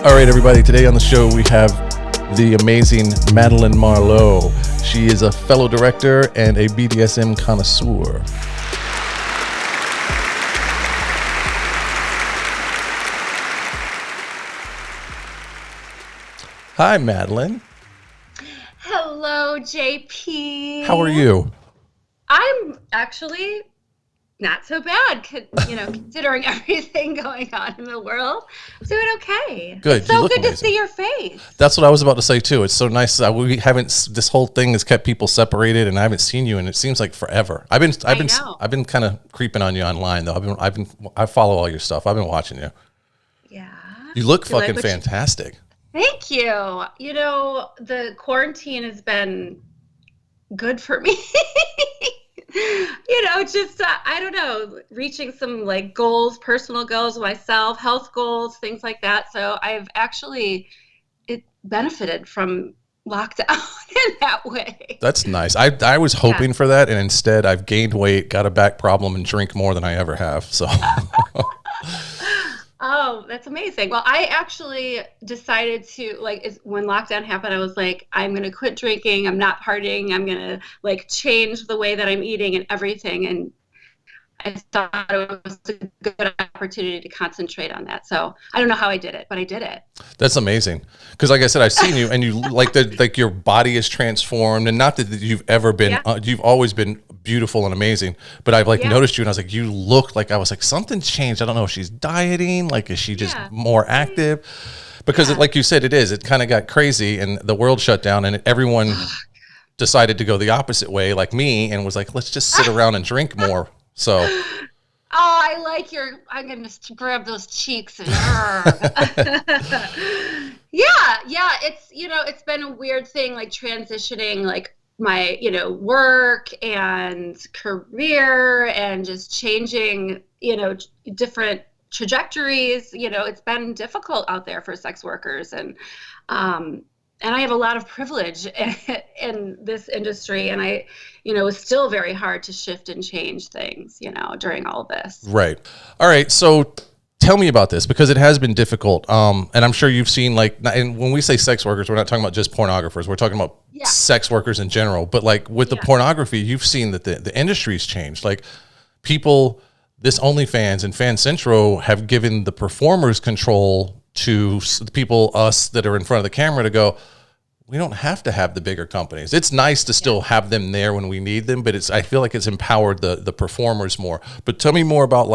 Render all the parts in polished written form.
All right, everybody. Today on the show, we have the amazing Madeline Marlowe. She is a fellow director and a BDSM connoisseur. Hi, Madeline. Hello, JP. How are you? I'm actually not so bad, considering everything going on in the world. I'm doing okay. Good. It's so good to see your face. That's what I was about to say too. It's so nice that we haven't. This whole thing has kept people separated, and I haven't seen you, and it seems like forever. I've been kind of creeping on you online though. I follow all your stuff. I've been watching you. Yeah. You look fucking fantastic. Thank you. You know, the quarantine has been good for me. I don't know, reaching some like goals, personal goals myself, health goals, things like that. So I've actually benefited from lockdown in that way. That's nice. I was hoping for that, and instead I've gained weight, got a back problem, and drink more than I ever have. So. Oh, that's amazing. Well, I actually decided to, when lockdown happened, I was like, I'm going to quit drinking. I'm not partying. I'm going to, change the way that I'm eating and everything. And I thought it was a good opportunity to concentrate on that. So I don't know how I did it, but I did it. That's amazing. Because like I said, I've seen you, and you your body is transformed, and not that you've ever been, you've always been beautiful and amazing, but I've noticed you, and I was like, you look like, I was like, something's changed. I don't know if she's dieting, is she just more active? Because like you said, it kind of got crazy, and the world shut down, and everyone decided to go the opposite way, like me, and was like, let's just sit around and drink more. So. Oh, I like I'm going to grab those cheeks and Yeah. It's been a weird thing, transitioning, my, work and career and just changing, different trajectories. It's been difficult out there for sex workers. And I have a lot of privilege in this industry, and it's still very hard to shift and change things, during all this. Right. All right. So tell me about this, because it has been difficult. And I'm sure you've seen, and when we say sex workers, we're not talking about just pornographers. We're talking about sex workers in general. But with the pornography, you've seen that the industry's changed. People, this OnlyFans and Fan Central have given the performers control to the people, us that are in front of the camera, to go, we don't have to have the bigger companies. It's nice to still have them there when we need them, but I feel like it's empowered the performers more. But tell me more about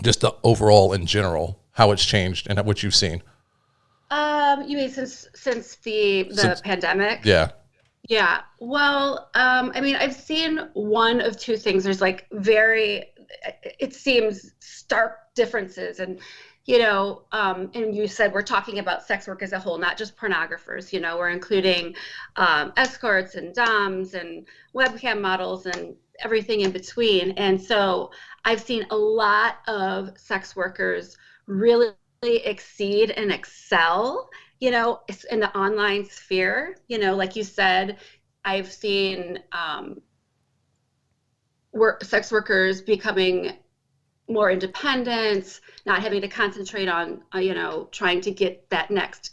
just the overall in general, how it's changed and what you've seen. You mean since the pandemic? Yeah. Yeah. Well, I've seen one of two things. There's it seems stark differences, and and you said we're talking about sex work as a whole, not just pornographers. We're including escorts and doms and webcam models and everything in between. And so I've seen a lot of sex workers really exceed and excel, in the online sphere. Like you said, I've seen sex workers becoming more independent, not having to concentrate on, trying to get that next,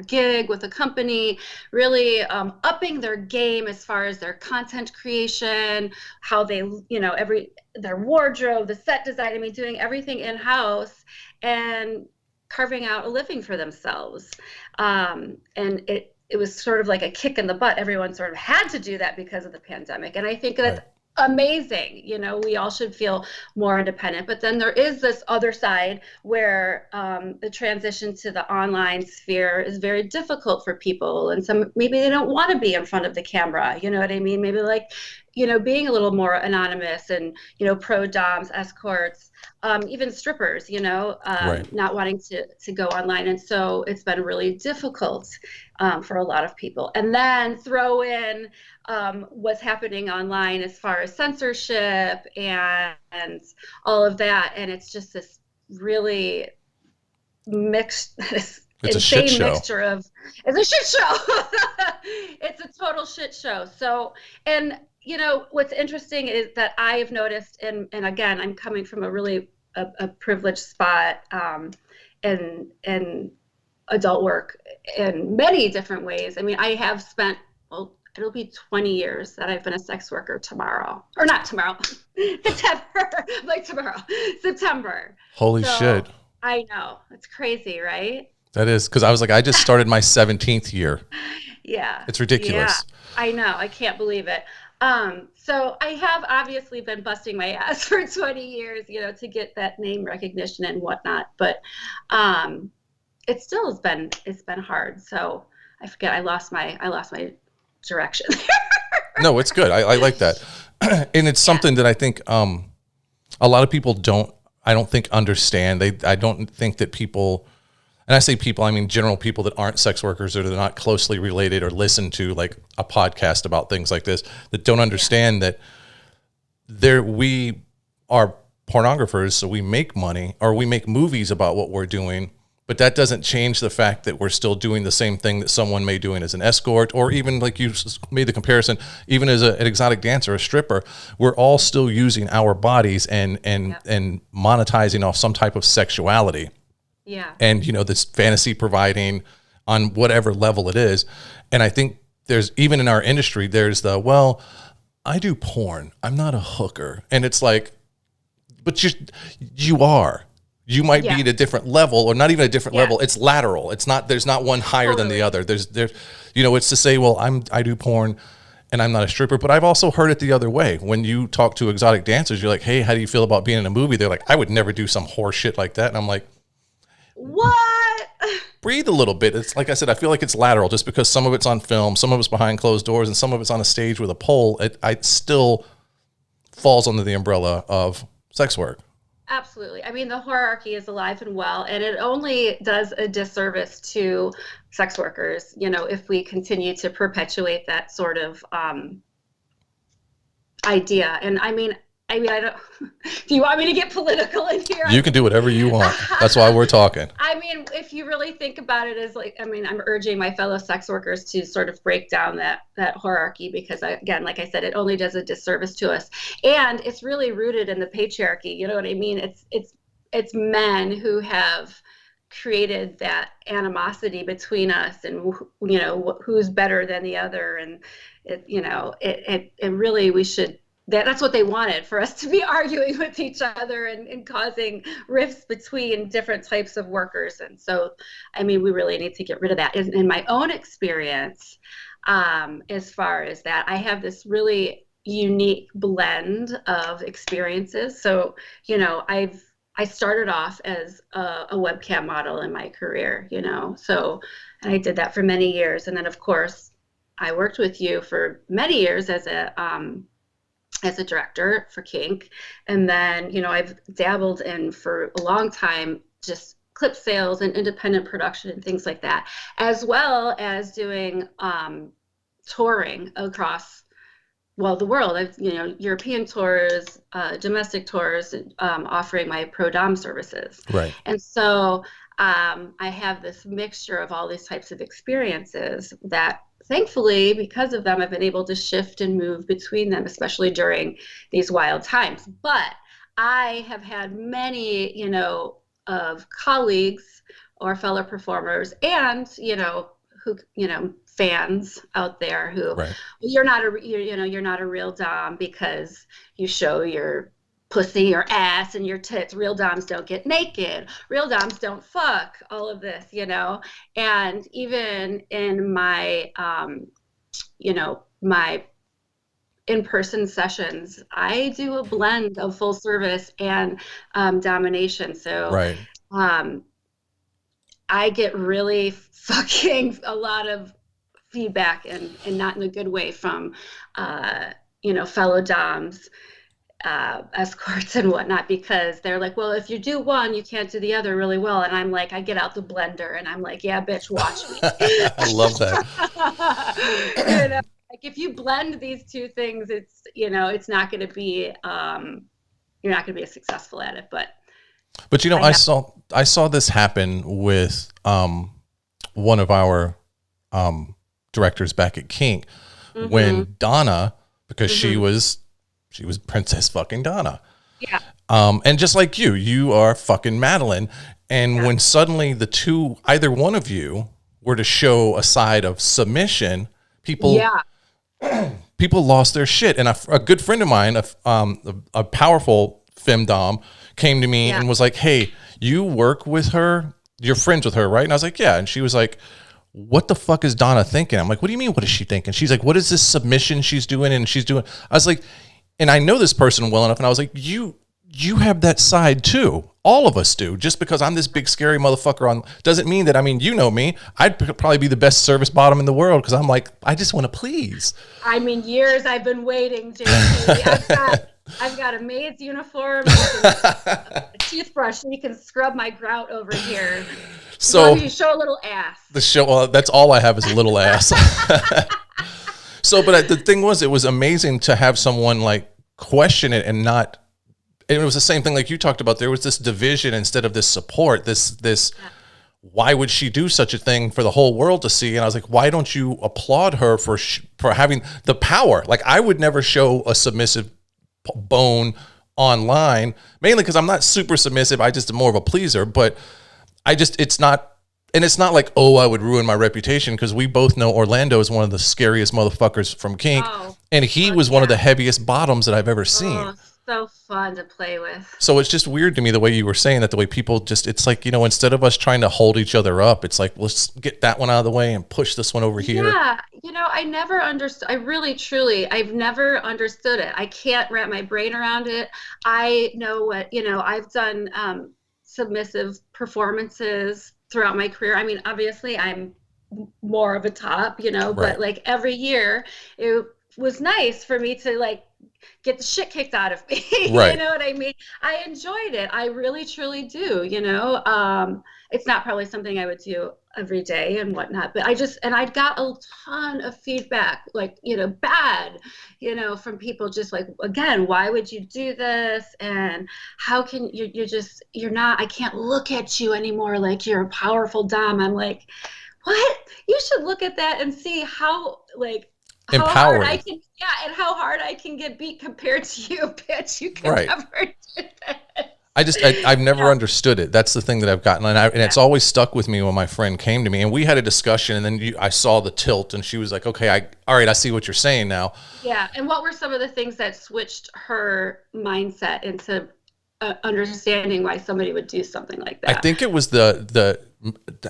gig with a company, really upping their game as far as their content creation, how they, their wardrobe, the set design, doing everything in-house and carving out a living for themselves. And it was sort of like a kick in the butt. Everyone sort of had to do that because of the pandemic. And I think that's amazing. We all should feel more independent. But then there is this other side where the transition to the online sphere is very difficult for people. And some, maybe they don't want to be in front of the camera. You know what I mean? Maybe being a little more anonymous and, pro doms, escorts, even strippers, not wanting to go online. And so it's been really difficult for a lot of people. And then throw in what's happening online as far as censorship and all of that. And it's just this really mixed, it's a shit show. Mixture of, it's a shit show. It's a total shit show. So, and what's interesting is that I have noticed, and again, I'm coming from a really a privileged spot, and adult work in many different ways. I mean, I have spent, well, it'll be 20 years that I've been a sex worker tomorrow, or not tomorrow, September, like tomorrow, September. Holy shit. I know. It's crazy, right? That is, because I was like, I just started my 17th year. Yeah. It's ridiculous. Yeah, I know. I can't believe it. So I have obviously been busting my ass for 20 years, you know, to get that name recognition and whatnot. But it still it's been hard. So I forget, I lost my direction. No, it's good. I like that. And it's something that I think a lot of people I don't think understand. I don't think that people, and I say people, I mean general people that aren't sex workers or they're not closely related or listen to like a podcast about things like this, that don't understand that we are pornographers, so we make money or we make movies about what we're doing, but that doesn't change the fact that we're still doing the same thing that someone may doing as an escort, or even like you made the comparison, even as an exotic dancer, a stripper. We're all still using our bodies and monetizing off some type of sexuality. Yeah. And, you know, this fantasy providing on whatever level it is. And I think there's, even in our industry, there's well, I do porn, I'm not a hooker. And it's like, but you are. You might be at a different level, or not even a different level. It's lateral. It's not, there's not one higher than the other. There's, you know, it's to say, well, I do porn and I'm not a stripper, but I've also heard it the other way. When you talk to exotic dancers, you're like, hey, how do you feel about being in a movie? They're like, I would never do some horse shit like that. And I'm like, what? Breathe a little bit. It's like I said, I feel like it's lateral just because some of it's on film, some of it's behind closed doors, and some of it's on a stage with a pole. It still falls under the umbrella of sex work. Absolutely. I mean, the hierarchy is alive and well, and it only does a disservice to sex workers, you know, if we continue to perpetuate that sort of idea. And I mean, I don't, do you want me to get political in here? You can do whatever you want. That's why we're talking. I mean, if you really think about it as like, I mean, I'm urging my fellow sex workers to sort of break down that hierarchy, because again, like I said, it only does a disservice to us. And it's really rooted in the patriarchy. You know what I mean? It's men who have created that animosity between us, and, you know, who's better than the other. And it really, we should, that's what they wanted, for us to be arguing with each other and causing rifts between different types of workers. And so, I mean, we really need to get rid of that. In my own experience, as far as that, I have this really unique blend of experiences. So, you know, I started off as a webcam model in my career, you know, so, and I did that for many years. And then, of course, I worked with you for many years as a director for kink. And then, you know, I've dabbled in for a long time just clip sales and independent production and things like that, as well as doing touring across, well, the world. I've, you know, European tours, domestic tours, offering my pro dom services. Right. And so I have this mixture of all these types of experiences that, thankfully, because of them, I've been able to shift and move between them, especially during these wild times. But I have had many, you know, of colleagues or fellow performers, and, you know, who, you know, fans out there who, right, you're not a real dom because you show your pussy, your ass, and your tits. Real doms don't get naked. Real doms don't fuck. All of this, you know. And even in my, you know, my in-person sessions, I do a blend of full service and domination. So, right, I get really fucking a lot of feedback, and not in a good way, from, you know, fellow doms, escorts and whatnot, because they're like, well, if you do one, you can't do the other really well. And I'm like, I get out the blender and I'm like, yeah, bitch, watch me. I love that. You know, like, if you blend these two things, it's, you know, it's not going to be, you're not going to be as successful at it. But you know, I saw this happen with one of our directors back at Kink, mm-hmm, when Donna, because mm-hmm, she was Princess fucking Donna. Yeah. And just like you are fucking Madeline. And when suddenly either one of you were to show a side of submission, people lost their shit. And a good friend of mine, a powerful femdom, came to me and was like, "Hey, you work with her? You're friends with her, right?" And I was like, "Yeah." And she was like, "What the fuck is Donna thinking?" I'm like, "What do you mean? What is she thinking?" She's like, "What is this submission she's doing?" And she's doing. I was like, and I know this person well enough, and I was like, You have that side too. All of us do. Just because I'm this big scary motherfucker doesn't mean that, I mean, you know me. I'd probably be the best service bottom in the world because I'm like, I just want to please. I mean, years I've been waiting, JP. I've got a maid's uniform, a toothbrush, so you can scrub my grout over here. So you show a little ass. That's all I have is a little ass. So, but the thing was, it was amazing to have someone like question it and not. It was the same thing like you talked about. There was this division instead of this support, this why would she do such a thing for the whole world to see? And I was like, why don't you applaud her for having the power? Like, I would never show a submissive bone online, mainly because I'm not super submissive. I just am more of a pleaser, but it's not like, oh, I would ruin my reputation, because we both know Orlando is one of the scariest motherfuckers from kink. And he was one of the heaviest bottoms that I've ever seen. So fun to play with. So it's just weird to me the way you were saying that, the way people it's like, instead of us trying to hold each other up, it's like, let's get that one out of the way and push this one over here. Yeah. I never understood. I've never understood it. I can't wrap my brain around it. I know what, I've done submissive performances throughout my career. I mean, obviously I'm more of a top, but like every year it was nice for me to like get the shit kicked out of me. Right. You know what I mean? I enjoyed it. I really, truly do. It's not probably something I would do every day and whatnot, but I got a ton of feedback, like, bad, from people just like, again, why would you do this? And how can you're not, I can't look at you anymore like you're a powerful dom. I'm like, what? You should look at that and see how, like, empowering. And how hard I can get beat compared to you, bitch. You can never do that. I've never understood it. That's the thing that I've gotten, and it's always stuck with me when my friend came to me and we had a discussion, and then I saw the tilt, and she was like, "Okay, all right, I see what you're saying now." Yeah, and what were some of the things that switched her mindset into understanding why somebody would do something like that? I think it was the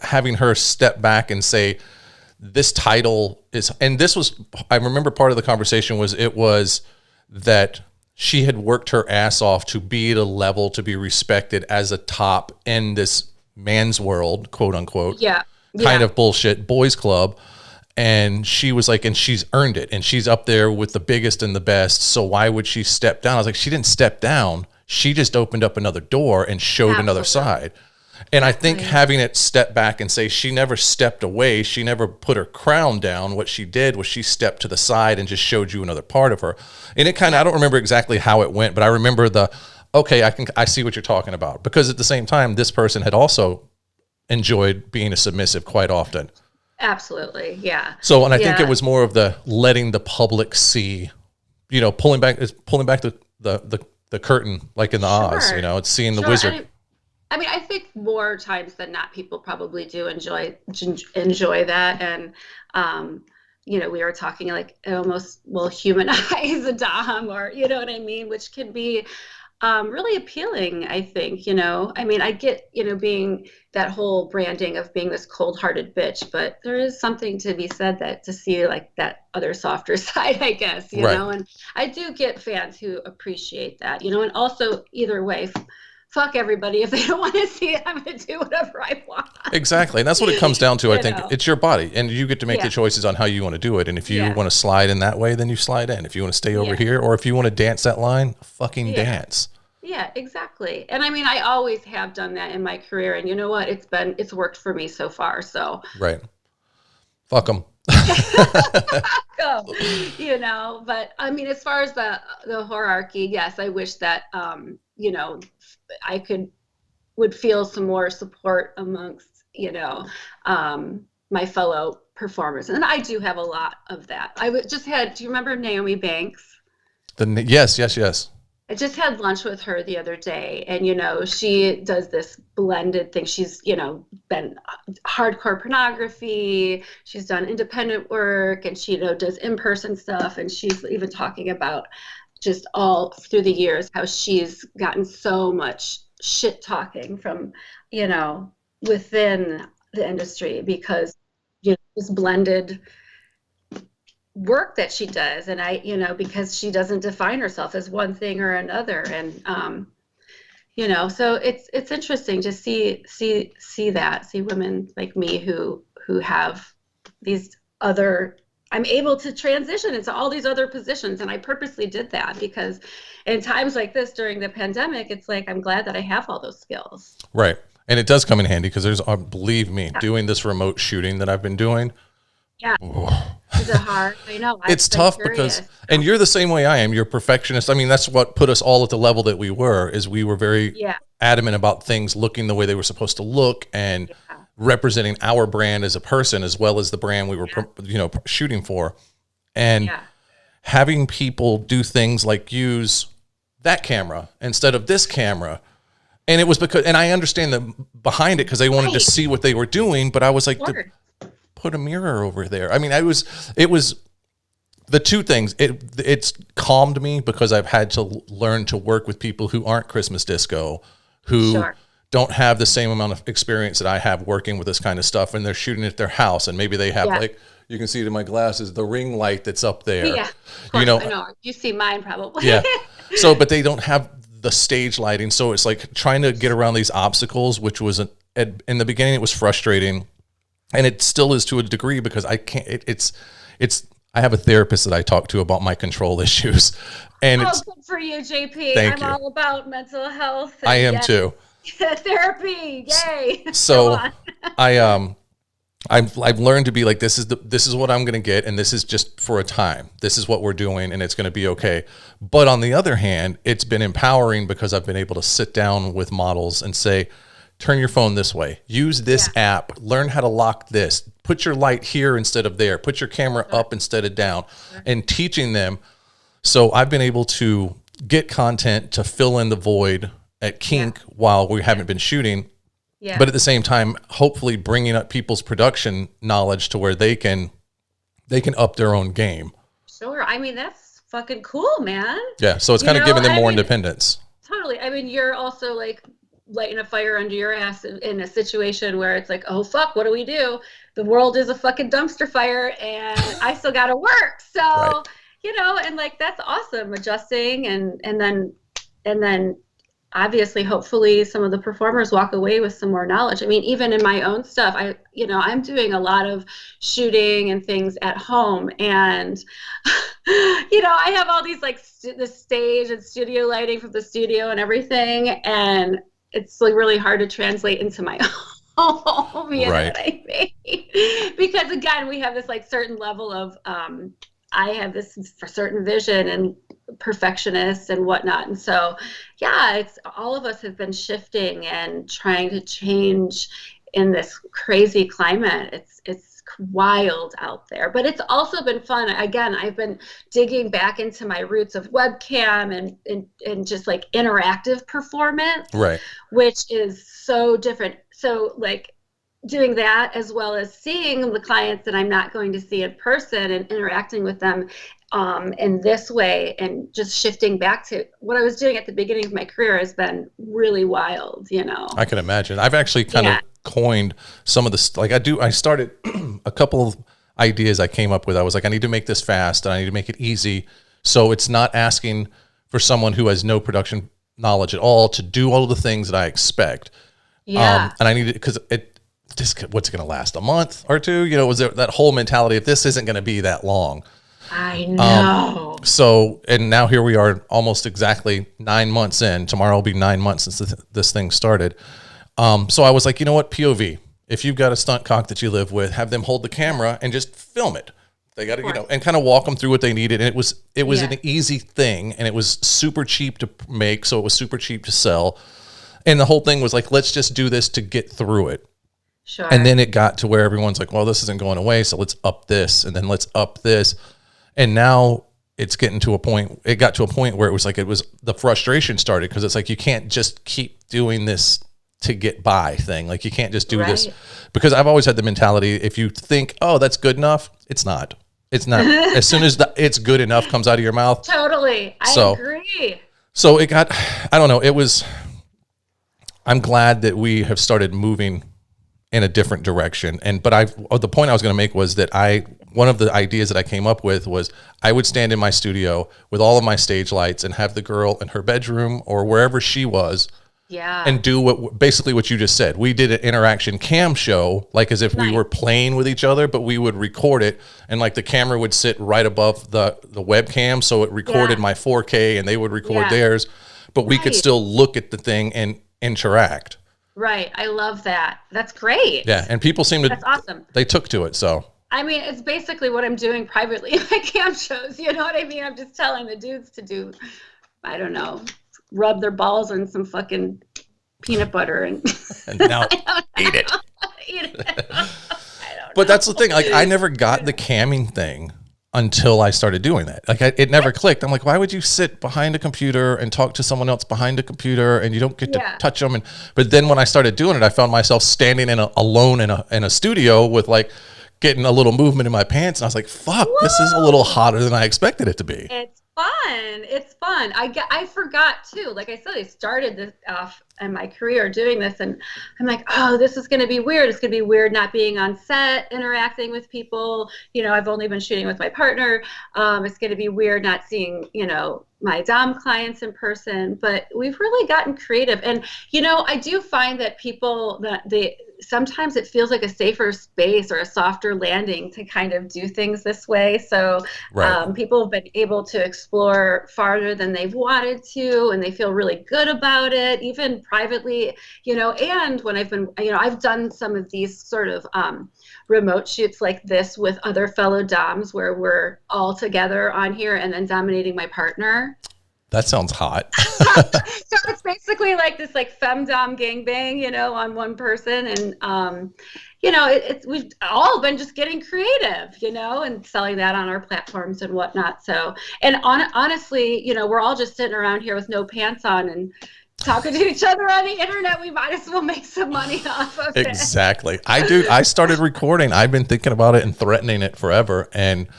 having her step back and say, this title is, and this was, I remember part of the conversation was that she had worked her ass off to be at a level to be respected as a top in this man's world, quote unquote, kind of bullshit boys club. And she was like, and she's earned it, and she's up there with the biggest and the best. So why would she step down? I was like, she didn't step down. She just opened up another door and showed another side. And I think having it step back and say she never stepped away, she never put her crown down. What she did was she stepped to the side and just showed you another part of her. And it kind of, I don't remember exactly how it went, but I remember I see what you're talking about. Because at the same time, this person had also enjoyed being a submissive quite often. Absolutely, yeah. So, and I think it was more of the letting the public see, pulling back the curtain, like in the Oz, it's seeing the wizard. I mean, I think more times than not, people probably do enjoy that. And, we are talking like it almost will humanize a dom, or, you know what I mean? Which can be really appealing, I think, I mean, I get, being that whole branding of being this cold-hearted bitch, but there is something to be said that to see like that other softer side, I guess, you know, and I do get fans who appreciate that, and also either way, fuck everybody. If they don't want to see it, I'm going to do whatever I want. Exactly. And that's what it comes down to. I think it's your body, and you get to make the choices on how you want to do it. And if you want to slide in that way, then you slide in. If you want to stay over here, or if you want to dance that line, fucking dance. Yeah, exactly. And I mean, I always have done that in my career, and you know what? It's worked for me so far. So right. Fuck them. But I mean, as far as the hierarchy, yes, I wish that, I would feel some more support amongst, my fellow performers. And I do have a lot of that. Do you remember Naomi Banks? Yes. I just had lunch with her the other day, and she does this blended thing. She's, been hardcore pornography. She's done independent work, and she, does in-person stuff. And she's even talking about just all through the years how she's gotten so much shit talking from, within the industry because this blended work that she does, and because she doesn't define herself as one thing or another, and so it's interesting to see women like me who have these other, I'm able to transition into all these other positions, and I purposely did that because in times like this during the pandemic, it's like I'm glad that I have all those skills. Right. And it does come in handy because there's, believe me, doing this remote shooting that I've been doing. Yeah. Is it hard? I know. It's tough because, and you're the same way I am. You're a perfectionist. I mean, that's what put us all at the level that we were, is we were very adamant about things looking the way they were supposed to look and representing our brand as a person, as well as the brand we were, shooting for. And having people do things like use that camera instead of this camera. And it was because, and I understand the behind it because they wanted to see what they were doing, but I was like, put a mirror over there. I mean, it was the two things. It's calmed me because I've had to learn to work with people who aren't Christmas disco, who don't have the same amount of experience that I have working with this kind of stuff, and they're shooting at their house, and maybe they have like, you can see it in my glasses, the ring light that's up there. Yeah, of course, I know. You see mine probably. Yeah. So, but they don't have the stage lighting, so it's like trying to get around these obstacles, which was in the beginning it was frustrating. And it still is to a degree because I can't, I have a therapist that I talk to about my control issues. And it's good for you, JP. I'm all about mental health. I am too. Therapy. Yay. So I've learned to be like, this is what I'm going to get. And this is just for a time. This is what we're doing and it's going to be okay. But on the other hand, it's been empowering because I've been able to sit down with models and say, turn your phone this way, use this app, learn how to lock this, put your light here instead of there, put your camera up instead of down, and teaching them. So I've been able to get content to fill in the void at Kink while we haven't been shooting. Yeah. But at the same time, hopefully bringing up people's production knowledge to where they can up their own game. Sure. I mean, that's fucking cool, man. Yeah. So it's kind of giving them more independence. Totally. I mean, you're also like lighting a fire under your ass in a situation where it's like, oh fuck, what do we do? The world is a fucking dumpster fire and I still got to work. So, and like, that's awesome. Adjusting and then obviously, hopefully some of the performers walk away with some more knowledge. I mean, even in my own stuff, I'm doing a lot of shooting and things at home, and I have all these like the stage and studio lighting from the studio and everything, and it's like really hard to translate into my home, know what I mean? Because again, we have this like certain level of I have this certain vision and perfectionist and whatnot, and so it's all of us have been shifting and trying to change in this crazy climate. It's wild out there, but it's also been fun. Again, I've been digging back into my roots of webcam and just like interactive performance, which is so different. So like doing that as well as seeing the clients that I'm not going to see in person and interacting with them in this way, and just shifting back to what I was doing at the beginning of my career has been really wild, I can imagine. I've actually kind of coined some of this, like I started a couple of ideas I came up with. I was like, I need to make this fast and I need to make it easy. So it's not asking for someone who has no production knowledge at all to do all the things that I expect. And I need it because what's it going to last, a month or two? Was there that whole mentality if this isn't going to be that long? I know. So, and now here we are almost exactly 9 months in. Tomorrow will be 9 months since this thing started. So I was like, you know what, POV, if you've got a stunt cock that you live with, have them hold the camera and just film it. They got to, and kind of walk them through what they needed. And it was an easy thing, and it was super cheap to make. So it was super cheap to sell. And the whole thing was like, let's just do this to get through it. Sure. And then it got to where everyone's like, well, this isn't going away, so let's up this, and then let's up this. And now it's getting to a point, it got to a point where it was like, the frustration started, because it's like, you can't just keep doing this to get by thing. Like, you can't just do this, because I've always had the mentality, if you think, oh, that's good enough, it's not. As soon as it's good enough comes out of your mouth. Totally. I agree. So it got, I don't know, I'm glad that we have started moving in a different direction. But the point I was going to make was that one of the ideas that I came up with was, I would stand in my studio with all of my stage lights and have the girl in her bedroom or wherever she was. Yeah. And do basically what you just said. We did an interaction cam show, like as if we were playing with each other, but we would record it, and like the camera would sit right above the webcam, so it recorded my 4K, and they would record theirs, but we could still look at the thing and interact. Right. I love that. That's great. Yeah. And people that's awesome. They took to it. So I mean, it's basically what I'm doing privately in my cam shows. You know what I mean? I'm just telling the dudes to do, I don't know, rub their balls on some fucking peanut butter and now eat it. But that's the thing. Like, I never got the camming thing until I started doing that. Like, it never clicked. I'm like, why would you sit behind a computer and talk to someone else behind a computer, and you don't get to touch them? But then when I started doing it, I found myself standing alone in a studio with like getting a little movement in my pants, and I was like, fuck, this is a little hotter than I expected it to be. It's fun. It's fun. I forgot too. Like I said, I started this off in my career doing this, and I'm like, oh, this is going to be weird. It's going to be weird not being on set, interacting with people. You know, I've only been shooting with my partner. It's going to be weird not seeing, you know, my Dom clients in person. But we've really gotten creative. And, you know, I do find that people, sometimes it feels like a safer space or a softer landing to kind of do things this way. So people have been able to explore farther than they've wanted to, and they feel really good about it, even privately, you know. And when I've done some of these sort of remote shoots like this with other fellow Doms, where we're all together on here and then dominating my partner. That sounds hot. So it's basically like this like femdom gangbang, you know, on one person. And, you know, we've all been just getting creative, you know, and selling that on our platforms and whatnot. So, and honestly, you know, we're all just sitting around here with no pants on and talking to each other on the internet. We might as well make some money off of it. Exactly. I started recording. I've been thinking about it and threatening it forever. And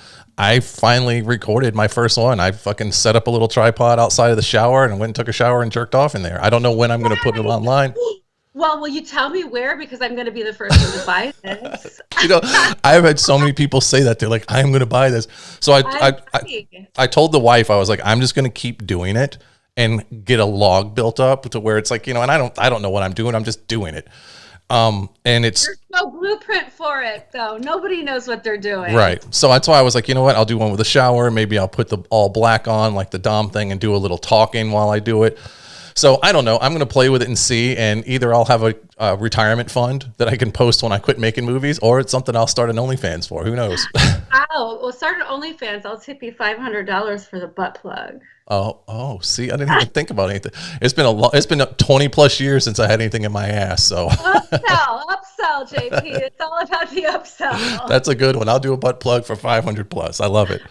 I finally recorded my first one. I fucking set up a little tripod outside of the shower and went and took a shower and jerked off in there. I don't know when I'm going to put it online. Well, will you tell me where? Because I'm going to be the first one to buy this. You know, I've had so many people say that. They're like, I'm going to buy this. So I told the wife, I was like, I'm just going to keep doing it and get a log built up to where it's like, you know, and I don't know what I'm doing. I'm just doing it. And there's no blueprint for it, though. Nobody knows what they're doing. Right. So that's why I was like, you know what? I'll do one with a shower. Maybe I'll put the all black on, like the Dom thing, and do a little talking while I do it. So I don't know. I'm going to play with it and see. And either I'll have a retirement fund that I can post when I quit making movies, or it's something I'll start an OnlyFans for. Who knows? Oh, well, start an OnlyFans. I'll tip you $500 for the butt plug. Oh, see, I didn't even think about anything. It's been 20 plus years since I had anything in my ass. So upsell, JP. It's all about the upsell. That's a good one. I'll do a butt plug for 500 plus. I love it.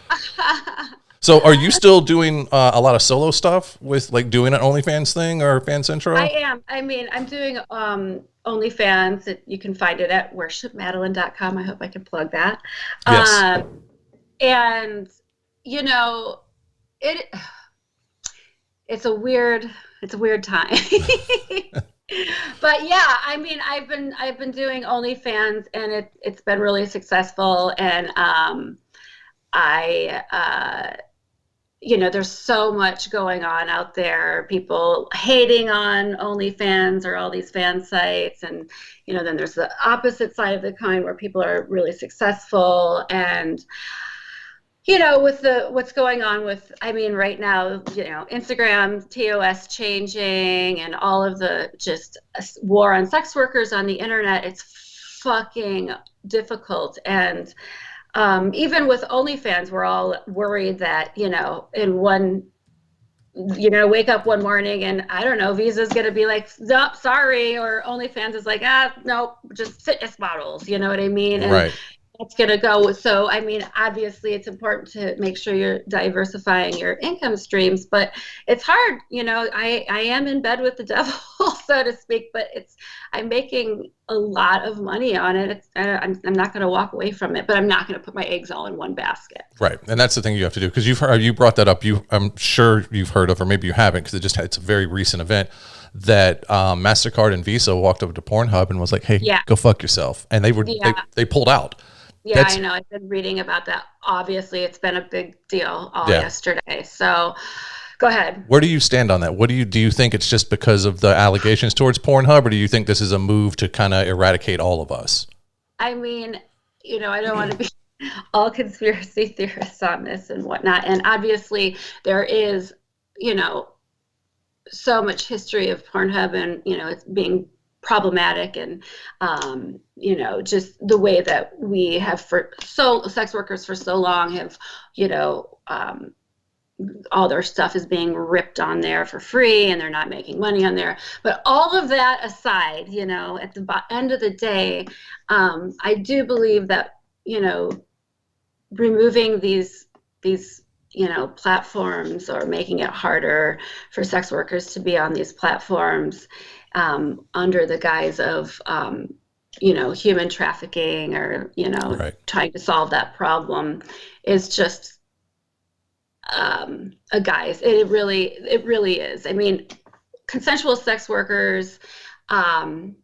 So are you still doing a lot of solo stuff with like doing an OnlyFans thing or Fan Central? I am. I mean, I'm doing OnlyFans. You can find it at worshipmadeline.com. I hope I can plug that. Yes. And, you know, it's a weird time. But yeah, I mean, I've been doing OnlyFans, and it's been really successful. And you know, there's so much going on out there. People hating on OnlyFans or all these fan sites, and you know, then there's the opposite side of the coin where people are really successful. And you know, with what's going on with, I mean, right now, you know, Instagram, TOS changing, and all of the just war on sex workers on the internet, it's fucking difficult. And even with OnlyFans, we're all worried that, you know, wake up one morning and I don't know, Visa's going to be like, nope, sorry. Or OnlyFans is like, nope, just fitness models. You know what I mean? And, right. that's going to go. So, I mean, obviously it's important to make sure you're diversifying your income streams, but it's hard, I am in bed with the devil, so to speak, but I'm making a lot of money on it. I'm not going to walk away from it, but I'm not going to put my eggs all in one basket. Right. And that's the thing you have to do, because you brought that up. I'm sure you've heard of, or maybe you haven't, because it's a very recent event that MasterCard and Visa walked over to Pornhub and was like, hey, go fuck yourself. And they pulled out. Yeah, I know. I've been reading about that. Obviously, it's been a big deal all yesterday. So go ahead. Where do you stand on that? Do you think it's just because of the allegations towards Pornhub, or do you think this is a move to kind of eradicate all of us? I mean, I don't want to be all conspiracy theorists on this and whatnot. And obviously there is, so much history of Pornhub and, it's being problematic, and just the way that we have sex workers for so long have, all their stuff is being ripped on there for free, and they're not making money on there. But all of that aside, at the end of the day, I do believe that, removing these platforms, or making it harder for sex workers to be on these platforms, under the guise of, human trafficking, or, trying to solve that problem, is just a guise. It really is. I mean, consensual sex workers and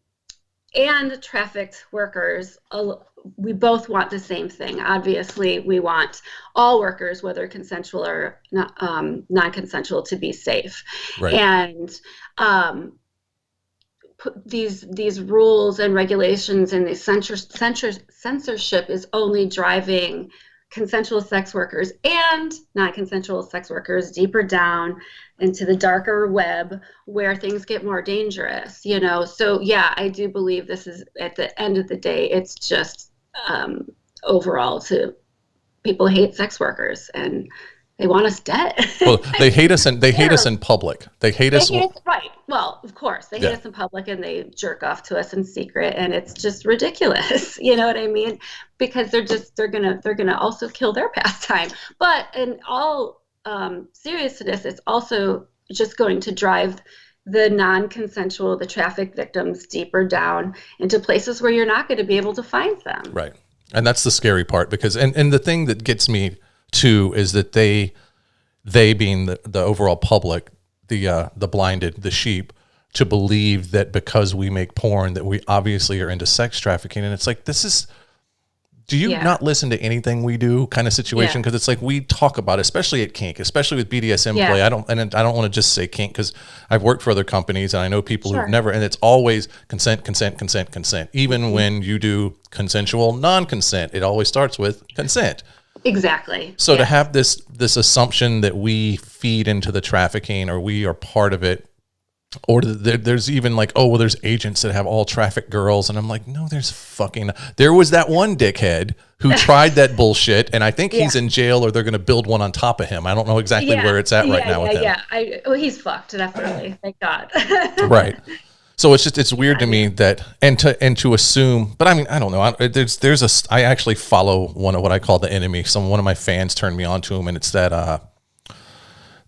trafficked workers, we both want the same thing. Obviously, we want all workers, whether consensual or not, non-consensual, to be safe. Right. And these rules and regulations and the censorship is only driving consensual sex workers and non-consensual sex workers deeper down into the darker web, where things get more dangerous. So yeah, I do believe this is, at the end of the day, it's just overall, people hate sex workers, and they want us dead. Well, they hate us, and they hate us in public. They hate us. Right. Well, of course, they hate us in public, and they jerk off to us in secret, and it's just ridiculous. You know what I mean? Because they're gonna also kill their pastime. But in all seriousness, it's also just going to drive the non-consensual, the traffic victims, deeper down into places where you're not going to be able to find them. Right. And that's the scary part, because and the thing that gets me too is that they being the overall public, the blinded, the sheep, to believe that because we make porn that we obviously are into sex trafficking. And it's like, do you not listen to anything we do kind of situation? Because it's like, we talk about, especially at kink, especially with BDSM play. I don't want to just say kink, because I've worked for other companies and I know people who've never, and it's always consent. Even when you do consensual non-consent, it always starts with consent. Exactly. So to have this assumption that we feed into the trafficking, or we are part of it, or there's even like, oh, well, there's agents that have all trafficked girls. And I'm like, no, there was that one dickhead who tried that bullshit, and I think he's in jail, or they're going to build one on top of him. I don't know exactly where it's at right now with him. Yeah, he's fucked, definitely. Thank God. Right. So it's weird to me that, and to assume, but I mean, I don't know. I actually follow one of what I call the enemy. One of my fans turned me on to him, and it's that,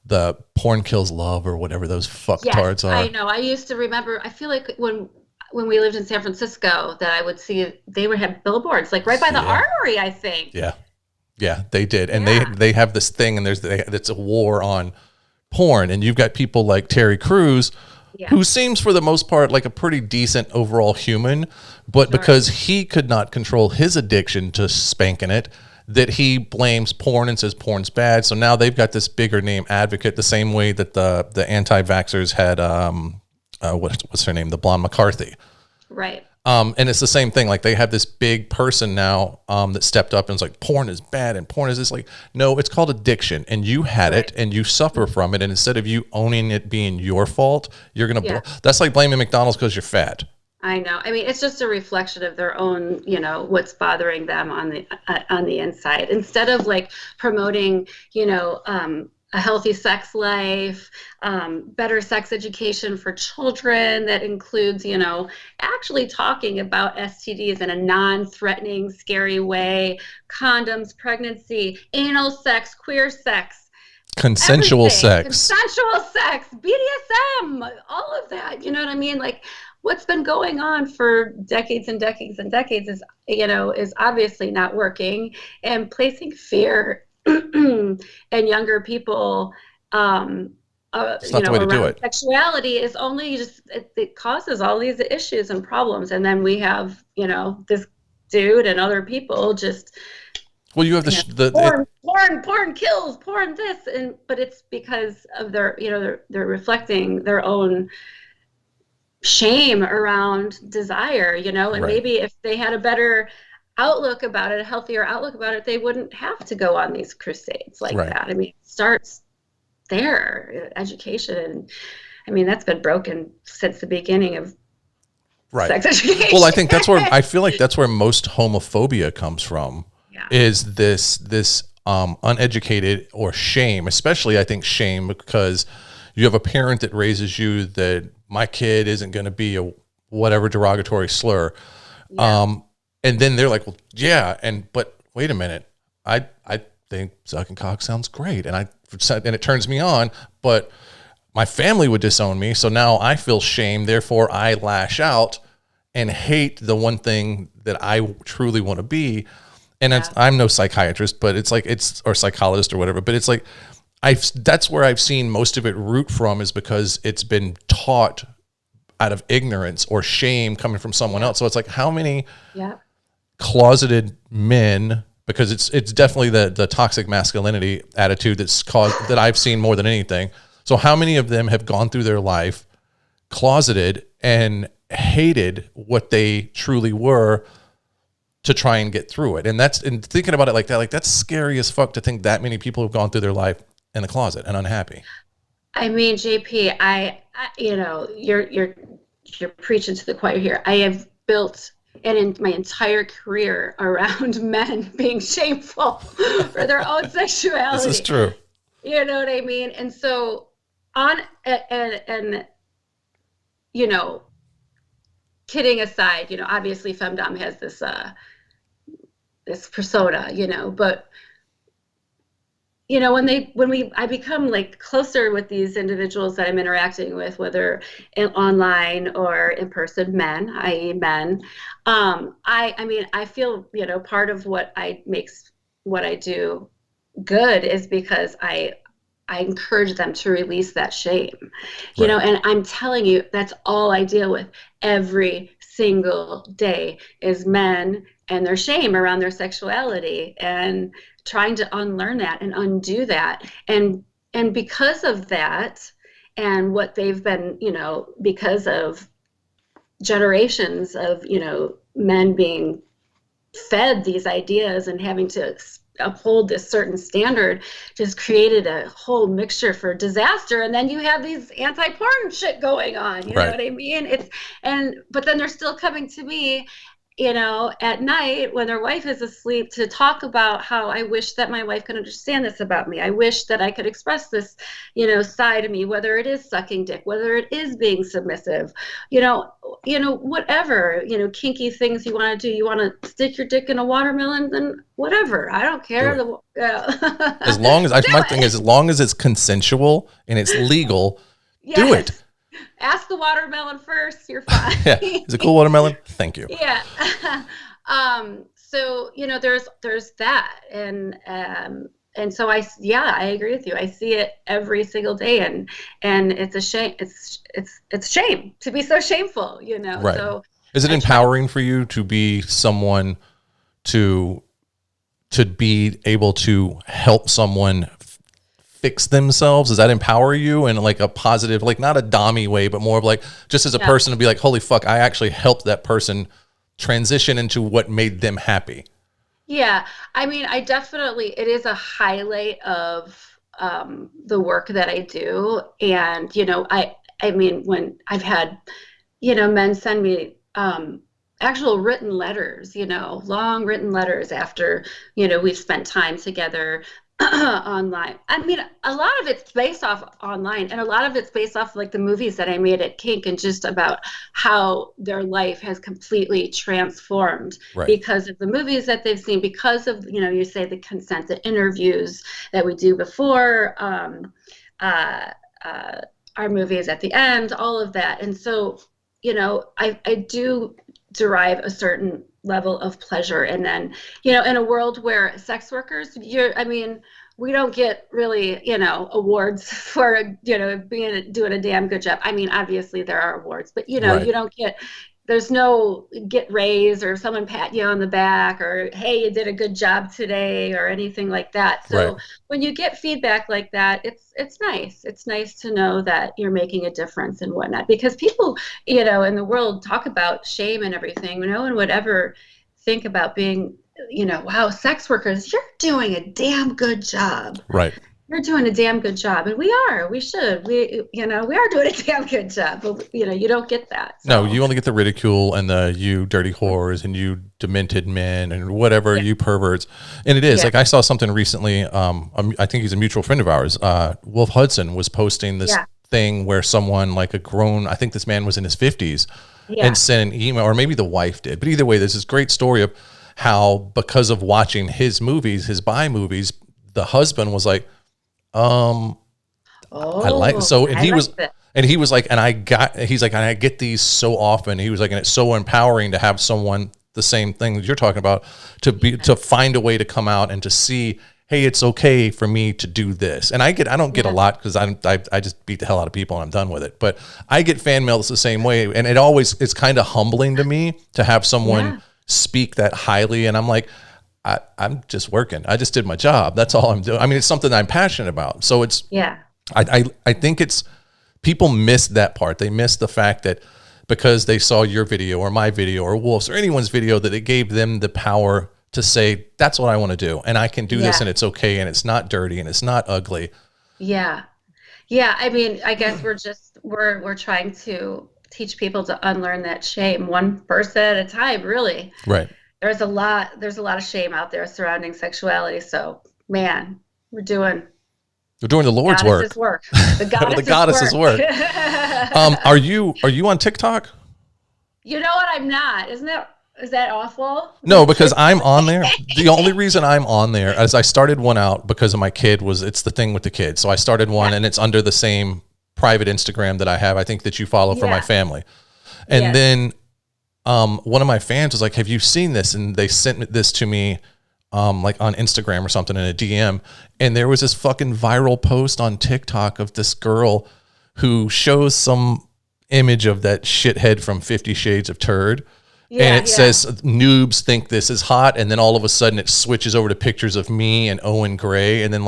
the porn kills love, or whatever those fucktards are. I know. I used to remember, I feel like when we lived in San Francisco, that I would see, they would have billboards like right by the armory, I think. Yeah, they did. And they have this thing, and it's a war on porn. And you've got people like Terry Crews, who seems for the most part like a pretty decent overall human, but because he could not control his addiction to spanking it, that he blames porn and says porn's bad. So now they've got this bigger name advocate, the same way that the anti-vaxxers had, what's her name? The blonde McCarthy. Right. And it's the same thing. Like, they have this big person now that stepped up and was like, porn is bad and porn is this. Like, no, it's called addiction, and you had it and you suffer from it. And instead of you owning it being your fault, you're going to, that's like blaming McDonald's because you're fat. I know. I mean, it's just a reflection of their own, what's bothering them on the inside. Instead of like promoting, a healthy sex life, better sex education for children that includes, actually talking about STDs in a non-threatening, scary way, condoms, pregnancy, anal sex, queer sex, Consensual everything, sex. consensual sex, BDSM, all of that. You know what I mean? Like what's been going on for decades and decades and decades is obviously not working, and placing fear in younger people, It's not the way to do around it. sexuality is only just, it causes all these issues and problems. And then we have, this dude and other people just, Well, you have porn kills, porn this, but it's because of they're reflecting their own shame around desire, and right. maybe if they had a better outlook about it, a healthier outlook about it, they wouldn't have to go on these crusades like Right. that. I mean, it starts there, education. I mean, that's been broken since the beginning of Right. sex education. Well, I think I feel like that's where most homophobia comes from. Yeah. Is this uneducated, or shame, especially I think shame, because you have a parent that raises you that my kid isn't going to be a whatever derogatory slur. Yeah. And then they're like, well, yeah. But wait a minute. I think sucking cock sounds great. And it turns me on, but my family would disown me. So now I feel shame. Therefore I lash out and hate the one thing that I truly want to be. And I'm no psychiatrist, but or psychologist or whatever, but it's like, that's where I've seen most of it root from, is because it's been taught out of ignorance or shame coming from someone else. So it's like, how many closeted men, because it's definitely the toxic masculinity attitude that's caused, that I've seen more than anything. So how many of them have gone through their life closeted and hated what they truly were to try and get through it? And thinking about it like that, like that's scary as fuck to think that many people have gone through their life in the closet and unhappy. I mean, JP, you're preaching to the choir here. I have built in my entire career around men being shameful for their own sexuality. This is true. You know what I mean? And so kidding aside, obviously femdom has this persona, but I become like closer with these individuals that I'm interacting with, whether online or in person, men, i.e. men, I feel, part of what makes what I do good is because I encourage them to release that shame, Right. And I'm telling you, that's all I deal with every single day is men and their shame around their sexuality, and trying to unlearn that and undo that. And because of that, and what they've been, because of generations of, men being fed these ideas and having to uphold this certain standard, just created a whole mixture for disaster. And then you have these anti-porn shit going on, you know what I mean? But then they're still coming to me, at night when their wife is asleep, to talk about how I wish that my wife could understand this about me. I wish that I could express this, side of me, whether it is sucking dick, whether it is being submissive, whatever, kinky things you want to do. You want to stick your dick in a watermelon, then whatever. I don't care. As long as as long as it's consensual and it's legal, do it. Ask the watermelon first. You're fine. Yeah. Is it cool watermelon? Thank you. Yeah. So, there's that. And so I agree with you. I see it every single day, and it's a shame. It's shame to be so shameful, Right. So is it empowering for you to be someone to be able to help someone fix themselves? Does that empower you in like a positive, like not a dommy way, but more of like just as a person to be like, holy fuck, I actually helped that person transition into what made them happy? Yeah. I mean, it is a highlight of the work that I do. And, I mean, when I've had, men send me actual written letters, long written letters after, we've spent time together, online. I mean, a lot of it's based off online, and a lot of it's based off like the movies that I made at Kink, and just about how their life has completely transformed Right. because of the movies that they've seen, because of, you say the consented interviews that we do before uh, our movies at the end, all of that. And so, I do derive a certain level of pleasure. And then, in a world where sex workers, we don't get really, awards for, doing a damn good job. I mean, obviously there are awards, but, Right. you don't get, there's no get raise or someone pat you on the back or, hey, you did a good job today or anything like that. Right. So when you get feedback like that, it's nice. It's nice to know that you're making a difference and whatnot, because people, in the world talk about shame and everything. No one would ever think about being, wow, sex workers, you're doing a damn good job. Right. You're doing a damn good job. And we should, we are doing a damn good job, but you don't get that. So. No, you only get the ridicule and the you dirty whores and you demented men and whatever, you perverts. And it is like, I saw something recently. I think he's a mutual friend of ours. Wolf Hudson was posting this thing where someone, like a grown, I think this man was in his 50s, and sent an email, or maybe the wife did. But either way, there's this great story of how, because of watching his movies, his bi movies, the husband was like, I like, so, and he was, and he was like, he's like, and I get these so often. He was like, and it's so empowering to have someone, the same thing that you're talking about, to find a way to come out and to see, hey, it's okay for me to do this. And I don't get a lot, because I just beat the hell out of people and I'm done with it. But I get fan mail that's the same way. And it's kind of humbling to me to have someone speak that highly. And I'm like, I'm just working. I just did my job. That's all I'm doing. I mean, it's something I'm passionate about. So it's, I think it's, people miss that part. They miss the fact that because they saw your video or my video or Wolf's or anyone's video, that it gave them the power to say, that's what I want to do. And I can do this, and it's okay. And it's not dirty and it's not ugly. Yeah. Yeah. I mean, I guess we're trying to teach people to unlearn that shame, one person at a time, really. Right. There's a lot of shame out there surrounding sexuality. So, man, we're doing the Lord's work. The goddess's work. Are you on TikTok? You know what? I'm not. Is that awful? No, because I'm on there. The only reason I'm on there is I started one out because of my kid. It's the thing with the kids. So I started one, and it's under the same private Instagram that I have, I think, that you follow for my family. And then one of my fans was like, have you seen this? And they sent this to me like on Instagram or something in a DM. And there was this fucking viral post on TikTok of this girl who shows some image of that shithead from 50 Shades of Turd. And it says noobs think this is hot. And then all of a sudden it switches over to pictures of me and Owen Gray. And then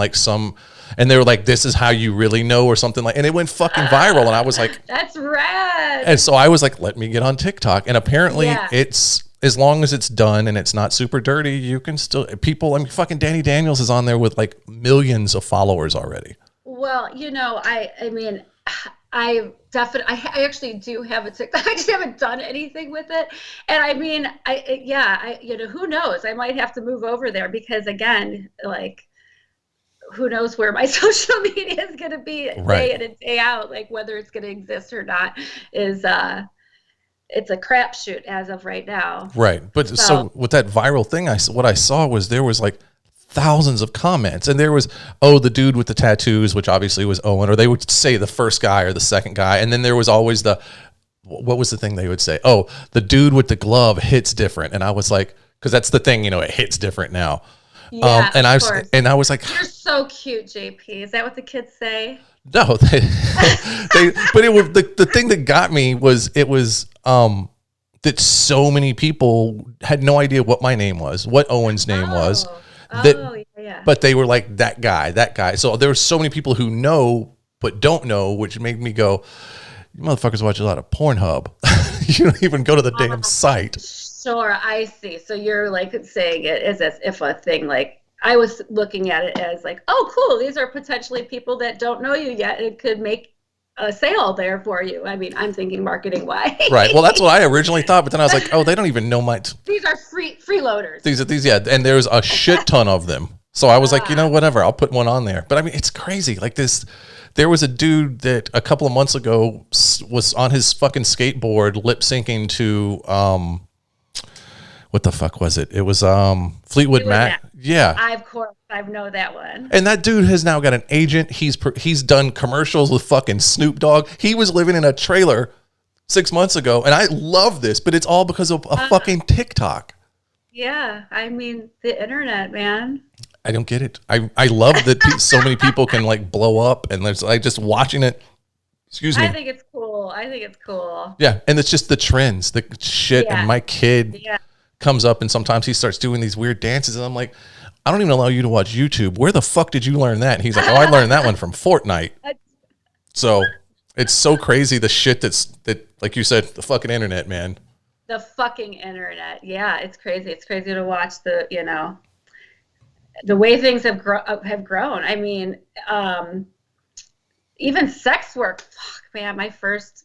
and they were like, this is how you really know, or something like, and it went fucking viral. And I was like, that's rad. And so I was like, let me get on TikTok. And apparently it's, as long as it's done and it's not super dirty, you can still, fucking Danny Daniels is on there with like millions of followers already. Well, I mean, I actually do have a TikTok. I just haven't done anything with it. And I mean, who knows? I might have to move over there, because again, like, who knows where my social media is going to be day in and day out, like whether it's going to exist or not is, it's a crapshoot as of right now. Right. But so with that viral thing, what I saw was there was like thousands of comments, and there was, the dude with the tattoos, which obviously was Owen, or they would say the first guy or the second guy. And then there was always what was the thing they would say? Oh, the dude with the glove hits different. And I was like, cause that's the thing, it hits different now. Yeah, and I was like, you're so cute, JP. Is that what the kids say? No, but it was the thing that got me was that so many people had no idea what my name was, what Owen's name was. But they were like, that guy. So there were so many people who know but don't know, which made me go, you motherfuckers watch a lot of Pornhub. You don't even go to the damn site. Sure, I see. So you're like saying it as if a thing, like, I was looking at it as like, oh, cool, these are potentially people that don't know you yet. It could make a sale there for you. I mean, I'm thinking marketing wise. Right. Well, that's what I originally thought, but then I was like, oh, they don't even know my. These are freeloaders. These, and there's a shit ton of them. So I was like, whatever, I'll put one on there. But I mean, it's crazy. Like this, there was a dude that a couple of months ago was on his fucking skateboard lip syncing to, what the fuck was it? It was Fleetwood Mac. Yeah. Of course, I know that one. And that dude has now got an agent. He's done commercials with fucking Snoop Dogg. He was living in a trailer 6 months ago, and I love this, but it's all because of a fucking TikTok. Yeah, I mean, the internet, man. I don't get it. I love that so many people can like blow up, and there's like just watching it. Excuse me. I think it's cool. Yeah, and it's just the trends, the shit. Yeah. And my kid comes up, and sometimes he starts doing these weird dances, and I'm like, I don't even allow you to watch YouTube. Where the fuck did you learn that? And he's like, oh, I learned that one from Fortnite. So it's so crazy the shit that like you said, the fucking internet, man. The fucking internet. Yeah, it's crazy. It's crazy to watch the way things have grown. I mean, even sex work. Fuck, man, my first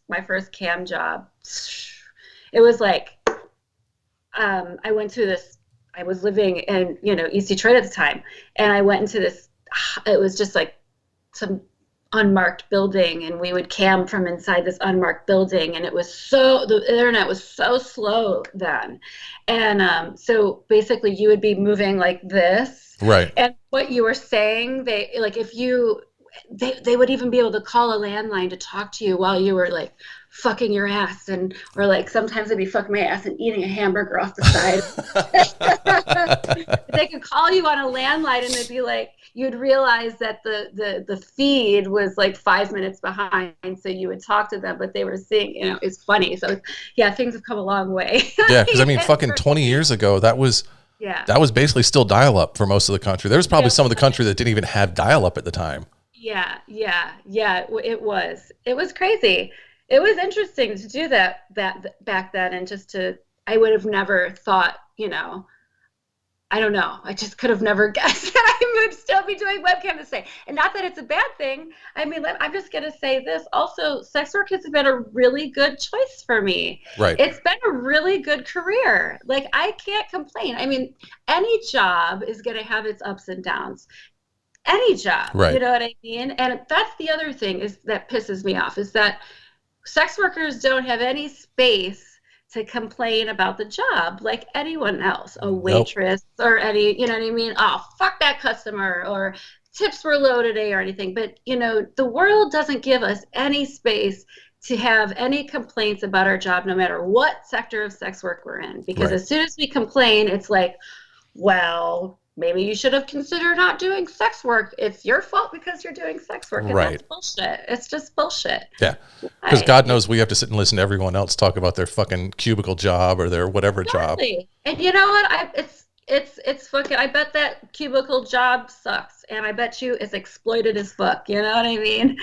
cam job. It was like, I went to this. I was living in East Detroit at the time, and I went into this. It was just like some unmarked building, and we would cam from inside this unmarked building, and the internet was so slow then, and so basically you would be moving like this, right? And what you were saying, they would even be able to call a landline to talk to you while you were like fucking your ass, or like sometimes I'd be fucking my ass and eating a hamburger off the side. They could call you on a landline, and they'd be like, you'd realize that the feed was like 5 minutes behind, so you would talk to them, but they were seeing, it's funny. So yeah, things have come a long way. Yeah, because I mean, fucking 20 years ago, that was basically still dial-up for most of the country. There was probably some of the country that didn't even have dial-up at the time. Yeah. It was crazy. It was interesting to do that back then, and I would have never thought, I don't know. I just could have never guessed that I would still be doing webcam this day. And not that it's a bad thing. I mean, I'm just going to say this. Also, sex work has been a really good choice for me. Right. It's been a really good career. Like, I can't complain. I mean, any job is going to have its ups and downs. Any job. Right. You know what I mean? And that's the other thing that pisses me off, is that sex workers don't have any space to complain about the job like anyone else, a waitress or any, you know what I mean? Oh, fuck that customer, or tips were low today or anything. But, the world doesn't give us any space to have any complaints about our job, no matter what sector of sex work we're in. Because as soon as we complain, it's like, well, maybe you should have considered not doing sex work. It's your fault because you're doing sex work. And that's bullshit. It's just bullshit. Yeah. Because God knows we have to sit and listen to everyone else talk about their fucking cubicle job or their whatever job. And you know what? It's fucking, I bet that cubicle job sucks. And I bet you it's exploited as fuck. You know what I mean?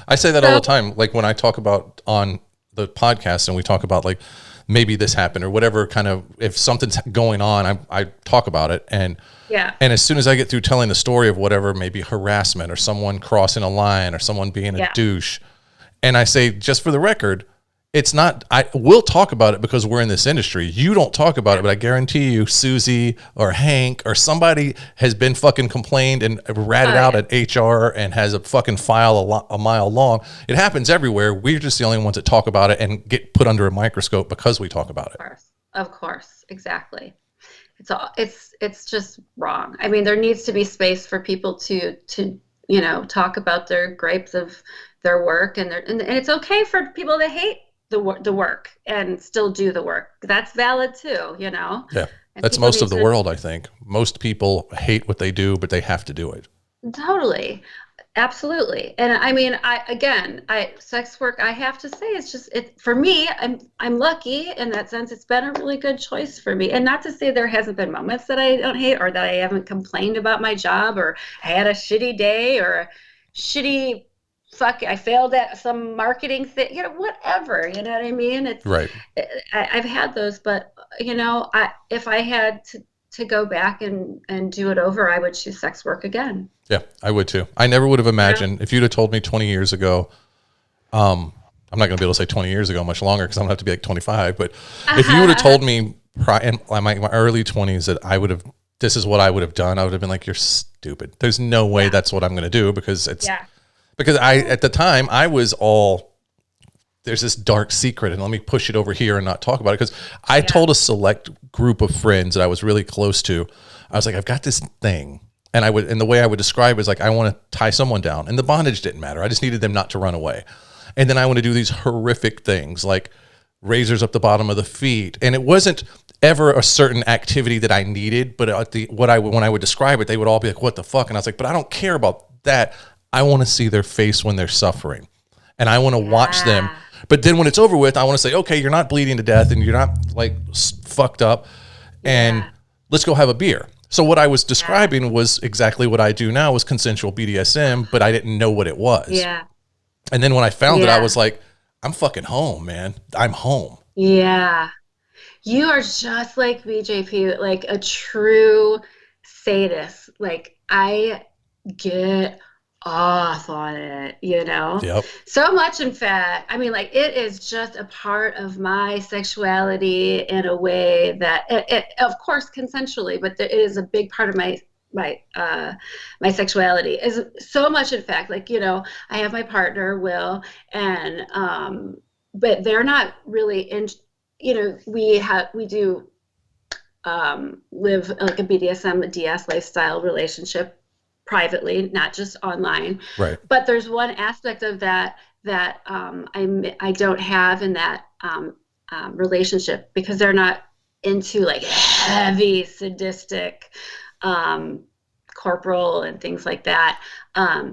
I say that all the time. Like when I talk about on the podcast and we talk about like, maybe this happened or whatever kind of, if something's going on, I talk about it. And as soon as I get through telling the story of whatever, maybe harassment or someone crossing a line or someone being a douche, and I say, just for the record, it's not, we'll talk about it because we're in this industry. You don't talk about it, but I guarantee you Susie or Hank or somebody has been fucking complained and ratted out at HR and has a fucking file a mile long. It happens everywhere. We're just the only ones that talk about it and get put under a microscope because we talk about it. Of course. Exactly. It's just wrong. I mean, there needs to be space for people to talk about their gripes of their work, and it's okay for people to hate the work and still do the work. That's valid too, Yeah. And that's most of the world, I think. Most people hate what they do, but they have to do it. Totally. Absolutely. And I mean, sex work, I have to say, it's just, for me, I'm lucky in that sense. It's been a really good choice for me. And not to say there hasn't been moments that I don't hate, or that I haven't complained about my job, or I had a shitty day, or a shitty I failed at some marketing thing, whatever, you know what I mean? It's right. I've had those, but if I had to go back and do it over, I would choose sex work again. Yeah, I would too. I never would have imagined, if you'd have told me 20 years ago, I'm not going to be able to say 20 years ago much longer because I'm going to have to be like 25, but if you would have told me in my early 20s that I would have this is what I would have done, I would have been like, you're stupid. There's no way that's what I'm going to do, because at the time I was all, there's this dark secret and let me push it over here and not talk about it. Because I told a select group of friends that I was really close to, I was like, I've got this thing. And the way I would describe it is like, I want to tie someone down, and the bondage didn't matter. I just needed them not to run away. And then I want to do these horrific things like razors up the bottom of the feet. And it wasn't ever a certain activity that I needed, but when I would describe it, they would all be like, what the fuck? And I was like, but I don't care about that. I want to see their face when they're suffering, and I want to watch them. But then when it's over with, I want to say, okay, you're not bleeding to death and you're not like fucked up, and let's go have a beer. So what I was describing was exactly what I do now, was consensual BDSM, but I didn't know what it was. Yeah. And then when I found it, I was like, I'm fucking home, man. I'm home. Yeah. You are just like BJP, like a true sadist. Like, I get off on it, you know? Yep. So much, in fact. I mean, like, it is just a part of my sexuality in a way that, it of course, consensually, but it is a big part of my sexuality. Is so much, in fact, like, you know, I have my partner, Will, and but they're not really in, you know, we do live like a BDSM, a DS lifestyle relationship privately, not just online. Right. But there's one aspect of that I don't have in that relationship, because they're not into like heavy sadistic corporal and things like that.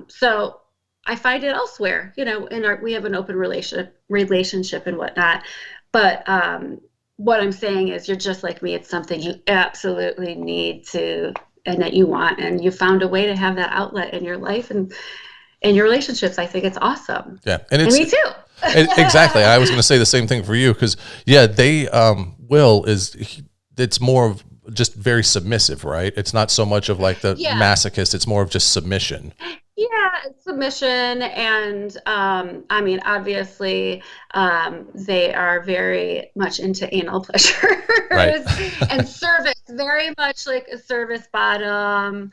So I find it elsewhere, you know, we have an open relationship and whatnot. But what I'm saying is, you're just like me. It's something you absolutely need to, and that you want, and you found a way to have that outlet in your life and in your relationships. I think it's awesome. Yeah. And me too. Exactly. I was going to say the same thing for you, because they, Will it's more of just very submissive, right? It's not so much of like the masochist. It's more of just submission. Yeah, submission. And I mean, obviously, they are very much into anal pleasure, right. And service, very much like a service bottom,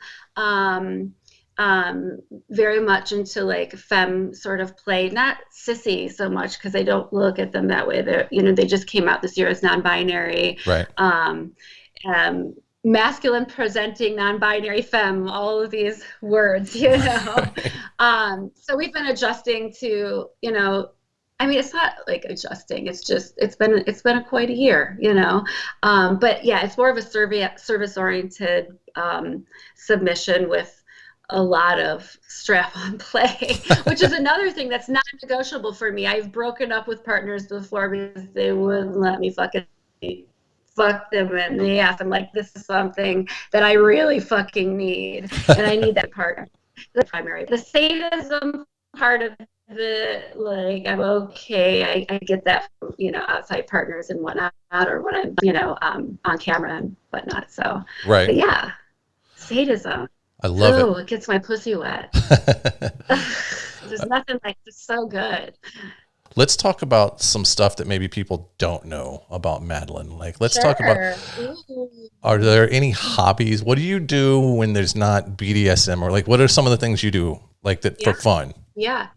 very much into like femme sort of play, not sissy so much, because I don't look at them that way. They're, you know, they just came out this year as non-binary. Right. Masculine presenting, non-binary femme, all of these words, you know. So we've been adjusting to, you know, I mean, it's not like adjusting, it's just, it's been quite a year, you know. But yeah, it's more of a service oriented submission with a lot of strap-on play, which is another thing that's non-negotiable for me. I've broken up with partners before because they wouldn't let me fucking fuck them in the ass. I'm like, this is something that I really fucking need, and I need that partner. The primary, the sadism part of the, like, I'm okay. I get that from, you know, outside partners and whatnot, or when I'm, you know, on camera and whatnot. So, right. But yeah, sadism. I love it. It gets my pussy wet. There's nothing like it's so good. Let's talk about some stuff that maybe people don't know about Madeline. Like, let's talk about, are there any hobbies? What do you do when there's not BDSM, or like, what are some of the things you do like that for fun? Yeah,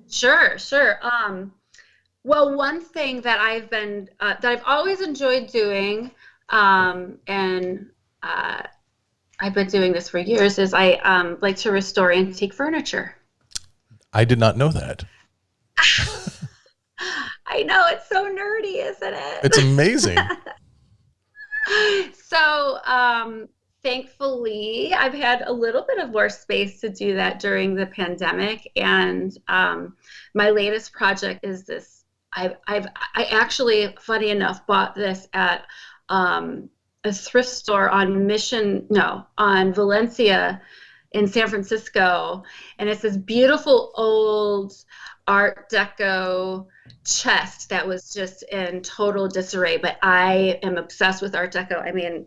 sure. Well, one thing that I've been, that I've always enjoyed doing, and I've been doing this for years, is I like to restore antique furniture. I did not know that. I know, it's so nerdy, isn't it? It's amazing. So, thankfully, I've had a little bit of more space to do that during the pandemic, and my latest project is this. I actually, funny enough, bought this at a thrift store on Valencia in San Francisco, and it's this beautiful old Art Deco chest that was just in total disarray. But I am obsessed with Art Deco. I mean,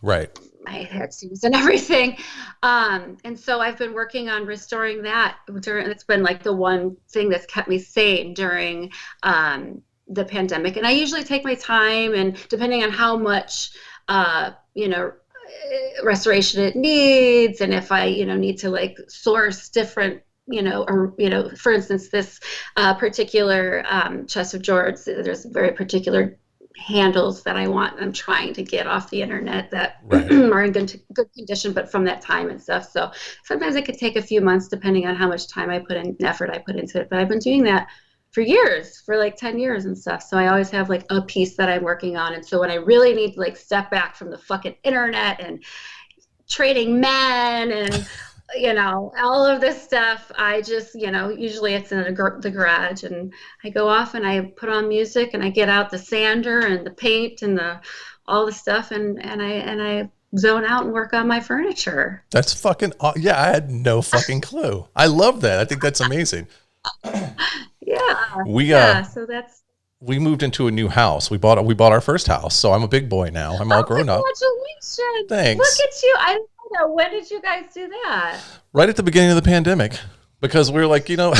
right. My tattoos and everything. And so I've been working on restoring that. It's been like the one thing that's kept me sane during the pandemic. And I usually take my time, and depending on how much, you know, restoration it needs, and if I, need to like source different, or, for instance, this particular chest of drawers, there's very particular handles that I want. I'm trying to get off the internet that are in good condition, but from that time and stuff. So sometimes it could take a few months depending on how much time I put in, effort I put into it. But I've been doing that for years, for like 10 years and stuff. So I always have like a piece that I'm working on. And so when I really need to like step back from the fucking internet and trading men and all of this stuff, I just, usually it's in the garage, and I go off and I put on music and I get out the sander and the paint and all the stuff, and I zone out and work on my furniture. That's fucking, yeah, I had no fucking clue. I love that. I think that's amazing. Yeah. So that's, we moved into a new house. We bought our first house. So I'm a big boy now. I'm all grown up. Congratulations. Thanks. Look at you. I didn't know. When did you guys do that? Right at the beginning of the pandemic, because we were like, Way to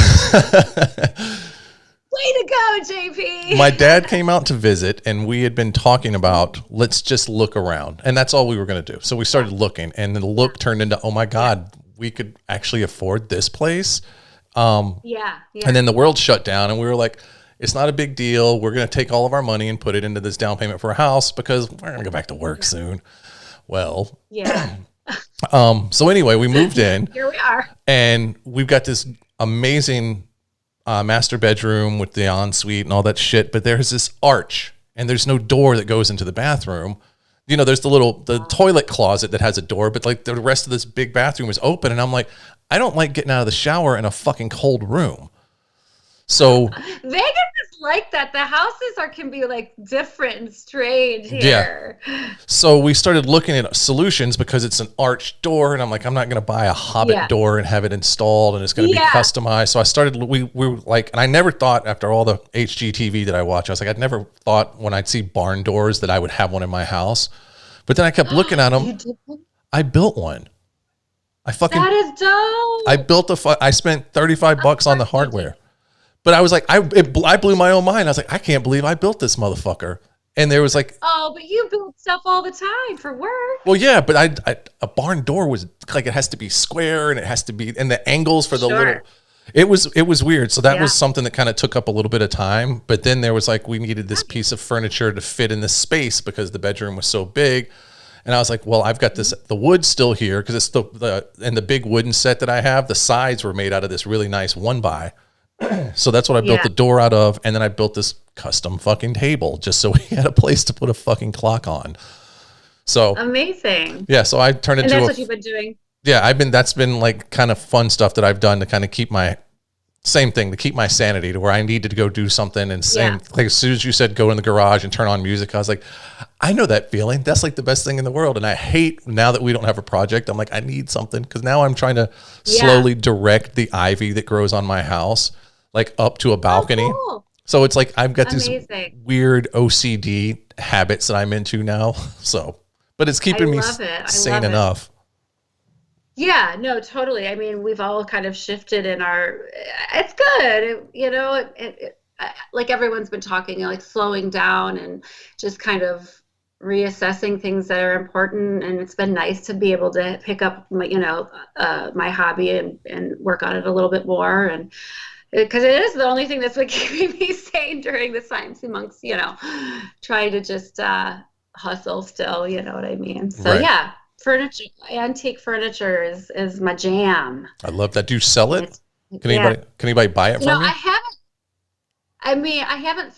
go, JP. My dad came out to visit, and we had been talking about, let's just look around. And that's all we were going to do. So we started looking, and then the look turned into, oh my God, we could actually afford this place. And then the world shut down, and we were like, it's not a big deal. We're going to take all of our money and put it into this down payment for a house because we're going to go back to work soon. Well, so anyway, we moved in. Here we are. And we've got this amazing master bedroom with the ensuite and all that shit. But there's this arch, and there's no door that goes into the bathroom. There's the toilet closet that has a door, but like the rest of this big bathroom is open. And I'm like, I don't like getting out of the shower in a fucking cold room. So Vegas is like that. The houses can be like different and strange here. Yeah. So we started looking at solutions because it's an arched door, and I'm like, I'm not going to buy a Hobbit door and have it installed, and it's going to be customized. So I started. We were like, and I never thought, after all the HGTV that I watch, I was like, I'd never thought when I'd see barn doors that I would have one in my house. But then I kept looking at them. I built one. That is dope. I built I spent $35 on the hardware. But I was like, I blew my own mind. I was like, I can't believe I built this motherfucker. And there was like, oh, but you build stuff all the time for work. Well, yeah, but a barn door was like, it has to be square, and it has to be, and the angles for the little, it was weird. So that was something that kind of took up a little bit of time. But then there was like, we needed this piece of furniture to fit in this space because the bedroom was so big. And I was like, well, I've got the wood's still here because it's the big wooden set that I have, the sides were made out of this really nice 1x. So that's what I built the door out of. And then I built this custom fucking table just so we had a place to put a fucking clock on. So amazing. Yeah. So I turned into that's what you've been doing. Yeah. That's been like kind of fun stuff that I've done to kind of keep my sanity, to where I needed to go do something. And like as soon as you said, go in the garage and turn on music, I was like, I know that feeling. That's like the best thing in the world. And I hate now that we don't have a project. I'm like, I need something. Cause now I'm trying to slowly direct the ivy that grows on my house, like up to a balcony. Oh, cool. So it's like, I've got these weird OCD habits that I'm into now. So, but it's keeping me sane enough. Yeah, no, totally. I mean, we've all kind of shifted it's good. Like everyone's been talking, like slowing down and just kind of reassessing things that are important. And it's been nice to be able to pick up my hobby and work on it a little bit more. And because it is the only thing that's been keeping me sane during this time, amongst, trying to just hustle still, you know what I mean? So furniture, antique furniture is my jam. I love that. Do you sell it? Can anybody buy it from you? I haven't.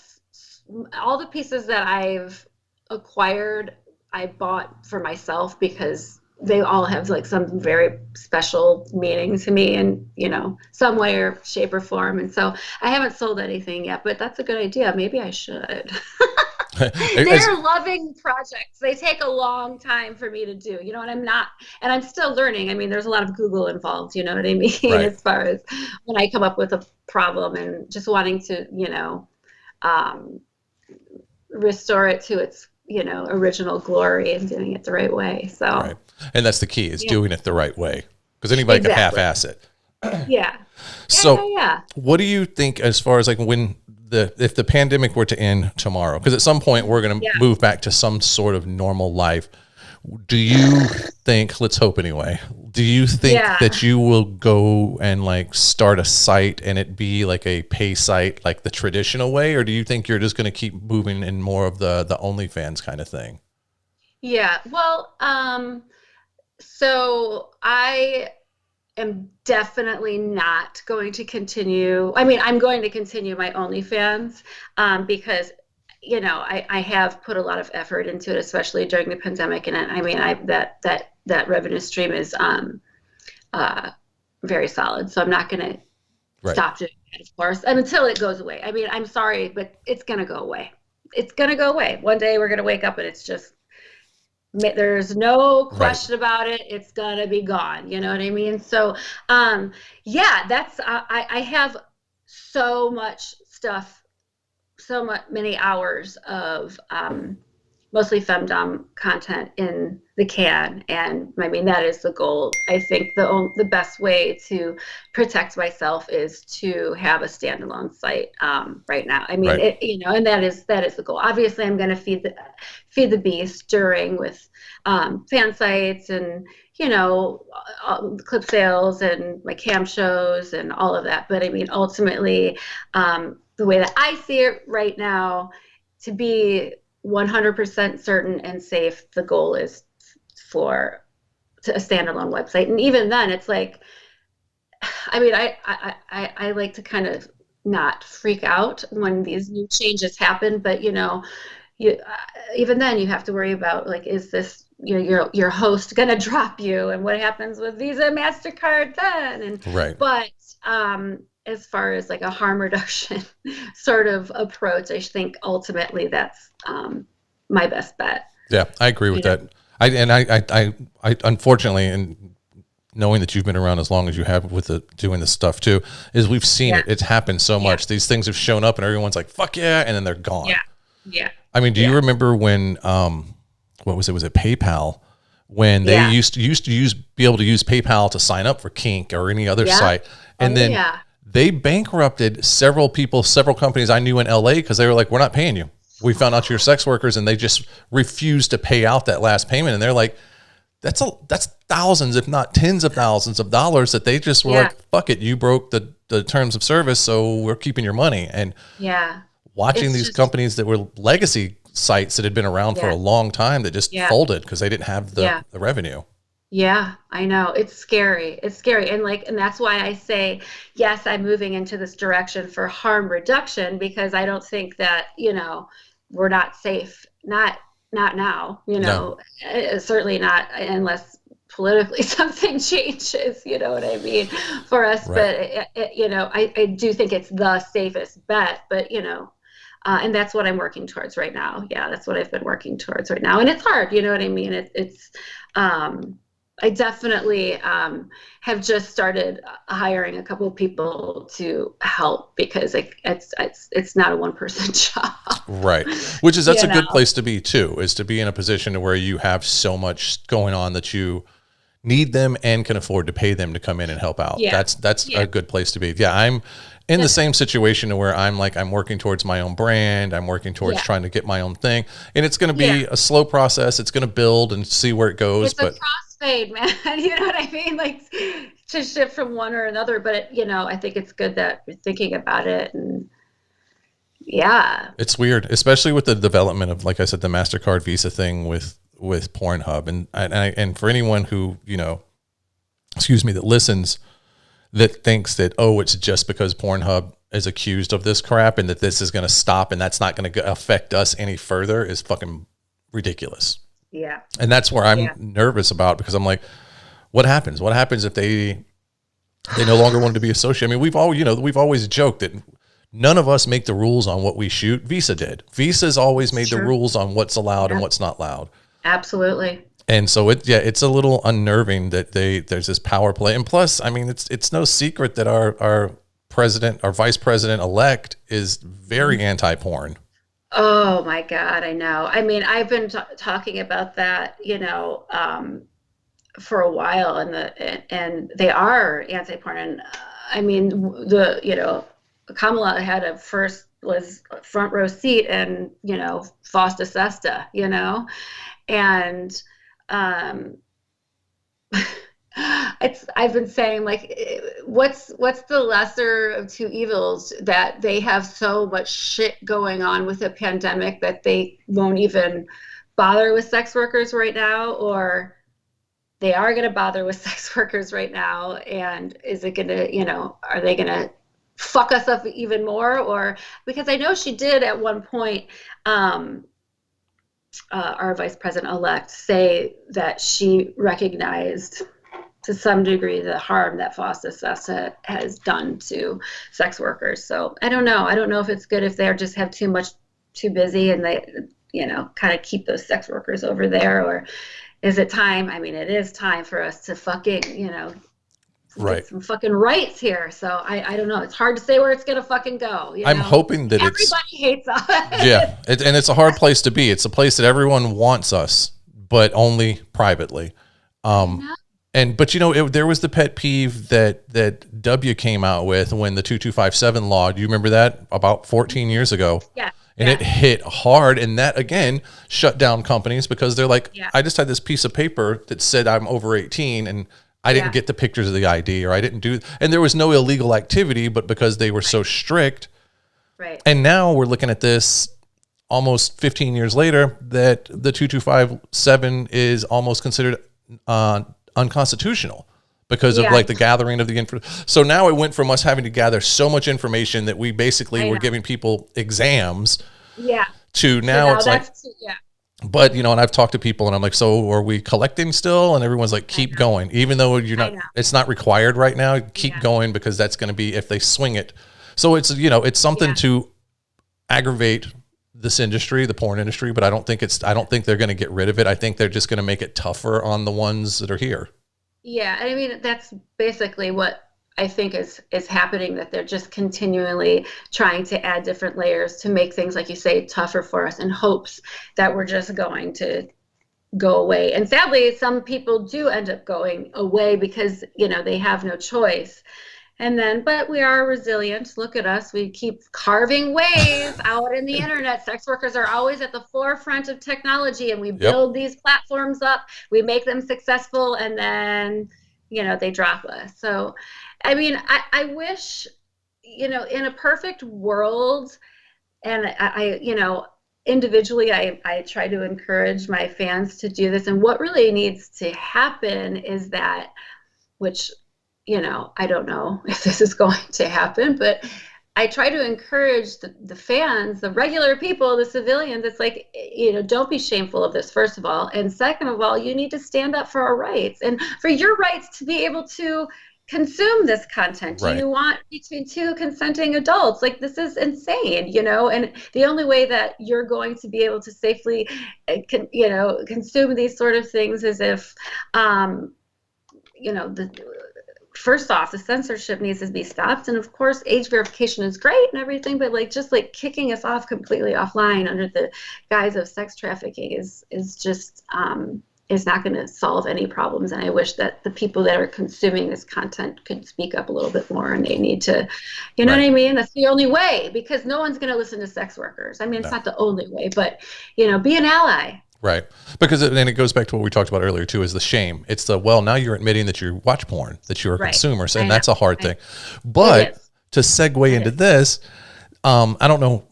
All the pieces that I've acquired, I bought for myself because they all have like some very special meaning to me in, some way or shape or form. And so I haven't sold anything yet, but that's a good idea. Maybe I should. They're loving projects. They take a long time for me to do, and I'm still learning. I mean, there's a lot of Google involved, you know what I mean? Right. As far as when I come up with a problem and just wanting to, restore it to its, original glory and doing it the right way. So, right. And that's the key, is doing it the right way, because anybody can half-ass it. Yeah. So what do you think as far as like if the pandemic were to end tomorrow, because at some point we're going to move back to some sort of normal life, Do you think, let's hope anyway, do you think Yeah. that you will go and like start a site and it be like a pay site like the traditional way, or do you think you're just going to keep moving in more of the OnlyFans kind of thing? Yeah. Well, so I am definitely not going to continue. I mean, I'm going to continue my OnlyFans, because, I have put a lot of effort into it, especially during the pandemic. And I mean, that revenue stream is uh, very solid. So I'm not going to Right. stop doing that, of course, and until it goes away. I mean, I'm sorry, but it's going to go away. It's going to go away. One day we're going to wake up and it's just, there's no Right. question about it. It's gonna be gone. You know what I mean? So, yeah, that's I have so much stuff, many hours of mostly femdom content in the can, and I mean that is the goal. I think the best way to protect myself is to have a standalone site right now. I mean, Right. and that is the goal. Obviously, I'm going to feed the beast during with fan sites and clip sales and my cam shows and all of that. But I mean, ultimately, the way that I see it right now, to be 100% certain and safe, the goal is for a standalone website. And even then, it's like, I mean, I like to kind of not freak out when these new changes happen, but even then you have to worry about, like, is this your host gonna drop you, and what happens with Visa, MasterCard then? And Right. but as far as like a harm reduction sort of approach, I think ultimately that's my best bet. Yeah, I agree with that. I unfortunately, and knowing that you've been around as long as you have with doing this stuff too, is we've seen Yeah. it. It's happened so Yeah. much. These things have shown up and everyone's like, fuck yeah. And then they're gone. Yeah. Yeah. I mean, do you Yeah. remember when, what was it? Was it PayPal? When they Yeah. used to be able to use PayPal to sign up for Kink or any other Yeah. site. And Oh, then yeah. they bankrupted several people, several companies I knew in LA because they were like, we're not paying you. We found out you're sex workers, and they just refused to pay out that last payment. And they're like, that's thousands, if not tens of thousands of dollars that they just were Yeah. like, fuck it, you broke the terms of service, so we're keeping your money. And Yeah. watching It's these just, companies that were legacy sites that had been around for yeah. a long time that just Yeah. folded because they didn't have Yeah. the revenue. Yeah, I know. It's scary. It's scary. And that's why I say, yes, I'm moving into this direction for harm reduction, because I don't think that, we're not safe. Not now, No. certainly not unless politically something changes, you know what I mean, for us. Right. But, I do think it's the safest bet, but, and that's what I'm working towards right now. Yeah, that's what I've been working towards right now. And it's hard, you know what I mean? It's, I definitely have just started hiring a couple of people to help, because it's not a one-person job. Right. Which is, that's You a good know? place to be too, is to be in a position where you have so much going on that you need them and can afford to pay them to come in and help out. Yeah. That's Yeah. a good place to be. Yeah. I'm in the That's, same situation where I'm working towards my own brand. I'm working towards yeah. trying to get my own thing, and it's going to Yeah. be a slow process. It's going to build and see where it goes. It's a But crossfade, man. You know what I mean? Like, to shift from one or another. But, I think it's good that you're thinking about it. And yeah. it's weird, especially with the development of, like I said, the MasterCard Visa thing with Pornhub, and for anyone who excuse me, that listens, that thinks that, oh, it's just because Pornhub is accused of this crap and that this is going to stop and that's not going to affect us any further is fucking ridiculous. Yeah. And that's where I'm Yeah. nervous about, because I'm like, what happens? What happens if they no longer want to be associated? I mean, we've always joked that none of us make the rules on what we shoot. Visa did. Visa's always made the True. rules on what's allowed and Yeah. what's not allowed. Absolutely. And so it's a little unnerving that there's this power play. And plus, I mean, it's no secret that our vice president elect is very anti-porn. Oh my God, I know. I mean, I've been talking about that, for a while, and they are anti-porn. And I mean, Kamala was front row seat, and FOSTA SESTA, and um, I've been saying like what's the lesser of two evils, that they have so much shit going on with the pandemic that they won't even bother with sex workers right now, or they are going to bother with sex workers right now, and is it going to, are they going to fuck us up even more? Or because I know she did at one point, our vice president elect say that she recognized to some degree the harm that FOSTA has done to sex workers. So I don't know. I don't know if it's good if they just have too busy and they, kind of keep those sex workers over there, or is it time? I mean, it is time for us to fucking, right, get some fucking rights here. So I don't know. It's hard to say where it's gonna fucking go. I'm hoping that everybody hates us. Yeah, and it's a hard place to be. It's a place that everyone wants us, but only privately. But there was the pet peeve that W came out with when the 2257 law. Do you remember that, about 14 years ago? Yeah. And it hit hard, and that again shut down companies because they're like, I just had this piece of paper that said I'm over 18, and I didn't get the pictures of the ID, or I didn't do, and there was no illegal activity, but because they were so strict. Right. And now we're looking at this almost 15 years later that the 2257 is almost considered unconstitutional because of like the gathering of the info. So now it went from us having to gather so much information that we basically were giving people exams to now it's like, but and I've talked to people and I'm like, so are we collecting still? And everyone's like, keep going, even though you're not, it's not required right now. Keep going, because that's going to be, if they swing it. So it's, it's something to aggravate this industry, the porn industry, but I don't think they're going to get rid of it. I think they're just going to make it tougher on the ones that are here. Yeah, I mean, that's basically what I think is happening, that they're just continually trying to add different layers to make things, like you say, tougher for us, in hopes that we're just going to go away. And sadly, some people do end up going away because, they have no choice. And then, but we are resilient. Look at us. We keep carving ways out in the internet. Sex workers are always at the forefront of technology, and we build these platforms up. We make them successful, and then, they drop us. So, I mean, I wish, in a perfect world, and I individually, I try to encourage my fans to do this. And what really needs to happen is that, which, I don't know if this is going to happen, but I try to encourage the fans, the regular people, the civilians. It's like, don't be shameful of this, first of all. And second of all, you need to stand up for our rights and for your rights to be able to consume this content. Right. You want between two consenting adults. Like, this is insane, and the only way that you're going to be able to safely, consume these sort of things is if, first off, the censorship needs to be stopped. And of course, age verification is great and everything, but just kicking us off completely offline under the guise of sex trafficking is just, is not going to solve any problems. And I wish that the people that are consuming this content could speak up a little bit more, and they need to, you know what I mean? That's the only way, because no one's going to listen to sex workers. I mean, it's not the only way, but, be an ally. Right. Because it goes back to what we talked about earlier too, is the shame. It's now you're admitting that you watch porn, that you're a consumer, and that's a hard thing. But to segue into this, I don't know,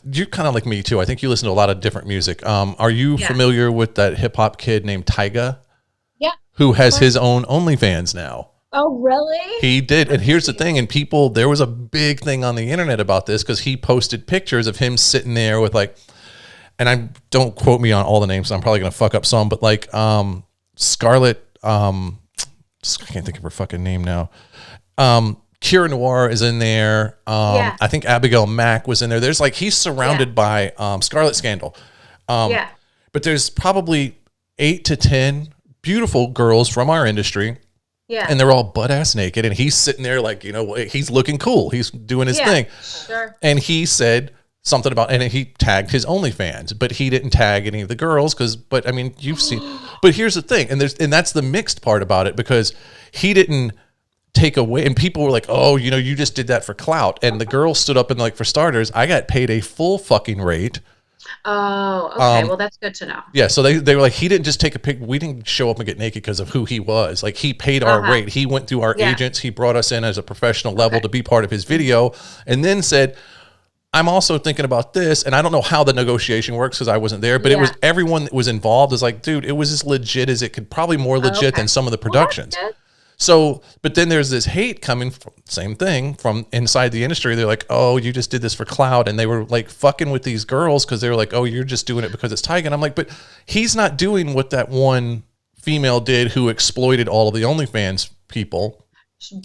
you're kind of like me too. I think you listen to a lot of different music. Are you familiar with that hip hop kid named Tyga? Yeah. Who has his own OnlyFans now? Oh, really? He did. And here's the thing. And there was a big thing on the internet about this, because he posted pictures of him sitting there with and don't quote me on all the names, I'm probably going to fuck up some, but Scarlett, I can't think of her fucking name now. Kira Noir is in there. I think Abigail Mack was in there. There's he's surrounded by Scarlet Scandal. But there's probably 8 to 10 beautiful girls from our industry. Yeah. And they're all butt ass naked. And he's sitting there he's looking cool. He's doing his thing. Sure. And he said something about, and he tagged his OnlyFans, but he didn't tag any of the girls but I mean, you've seen, but here's the thing. And that's the mixed part about it, because he didn't take away, and people were like, oh, you just did that for clout. And the girl stood up and for starters, I got paid a full fucking rate Oh, okay. Um, Well, that's good to know. yeah, so they were like, he didn't just take a pic. We didn't show up and get naked because of who he was. Like, he paid our Uh-huh. rate. He went through our Yeah. agents. He brought us in as a professional level Okay. to be part of his Mhm. video, and then said, I'm also thinking about this. And I don't know how the negotiation works because I wasn't there, but it was Yeah. everyone that was involved is like, dude, it was as legit as it could, probably more legit than Okay. some of the Well, that's productions. good. So, but then there's this hate coming from same thing from inside the industry. They're like, oh, you just did this for clout. And they were like fucking with these girls because they were like, oh, you're just doing it because it's Tyga. And I'm like, but he's not doing what that one female did who exploited all of the OnlyFans people.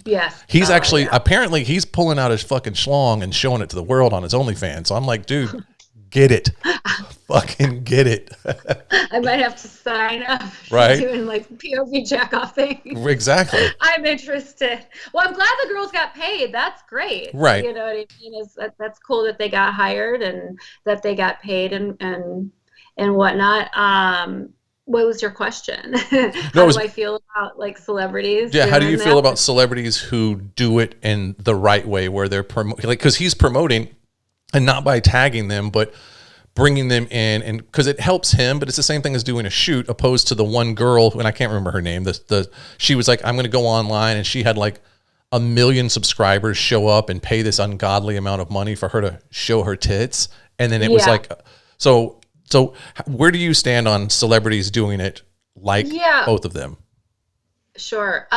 Yes. He's Oh, actually, yeah. apparently he's pulling out his fucking schlong and showing it to the world on his OnlyFans. So I'm like, dude, get it. Fucking get it. I might have to sign up for Right? doing like POV jack off thing. Exactly. I'm interested. Well, I'm glad the girls got paid. That's great. Right. You know what I mean? That's cool that they got hired and that they got paid and whatnot. What was your question? No, How it do was, I feel about like celebrities yeah. How do you doing feel that? about celebrities who do it in the right way where they're like, cause he's promoting and not by tagging them, but bringing them in, and because it helps him, but it's the same thing as doing a shoot opposed to the one girl, and I can't remember her name. She was like, I'm going to go online, and she had like 1 million subscribers show up and pay this ungodly amount of money for her to show her tits, and then it was Yeah. like, so where do you stand on celebrities doing it like Yeah, both of them? sure.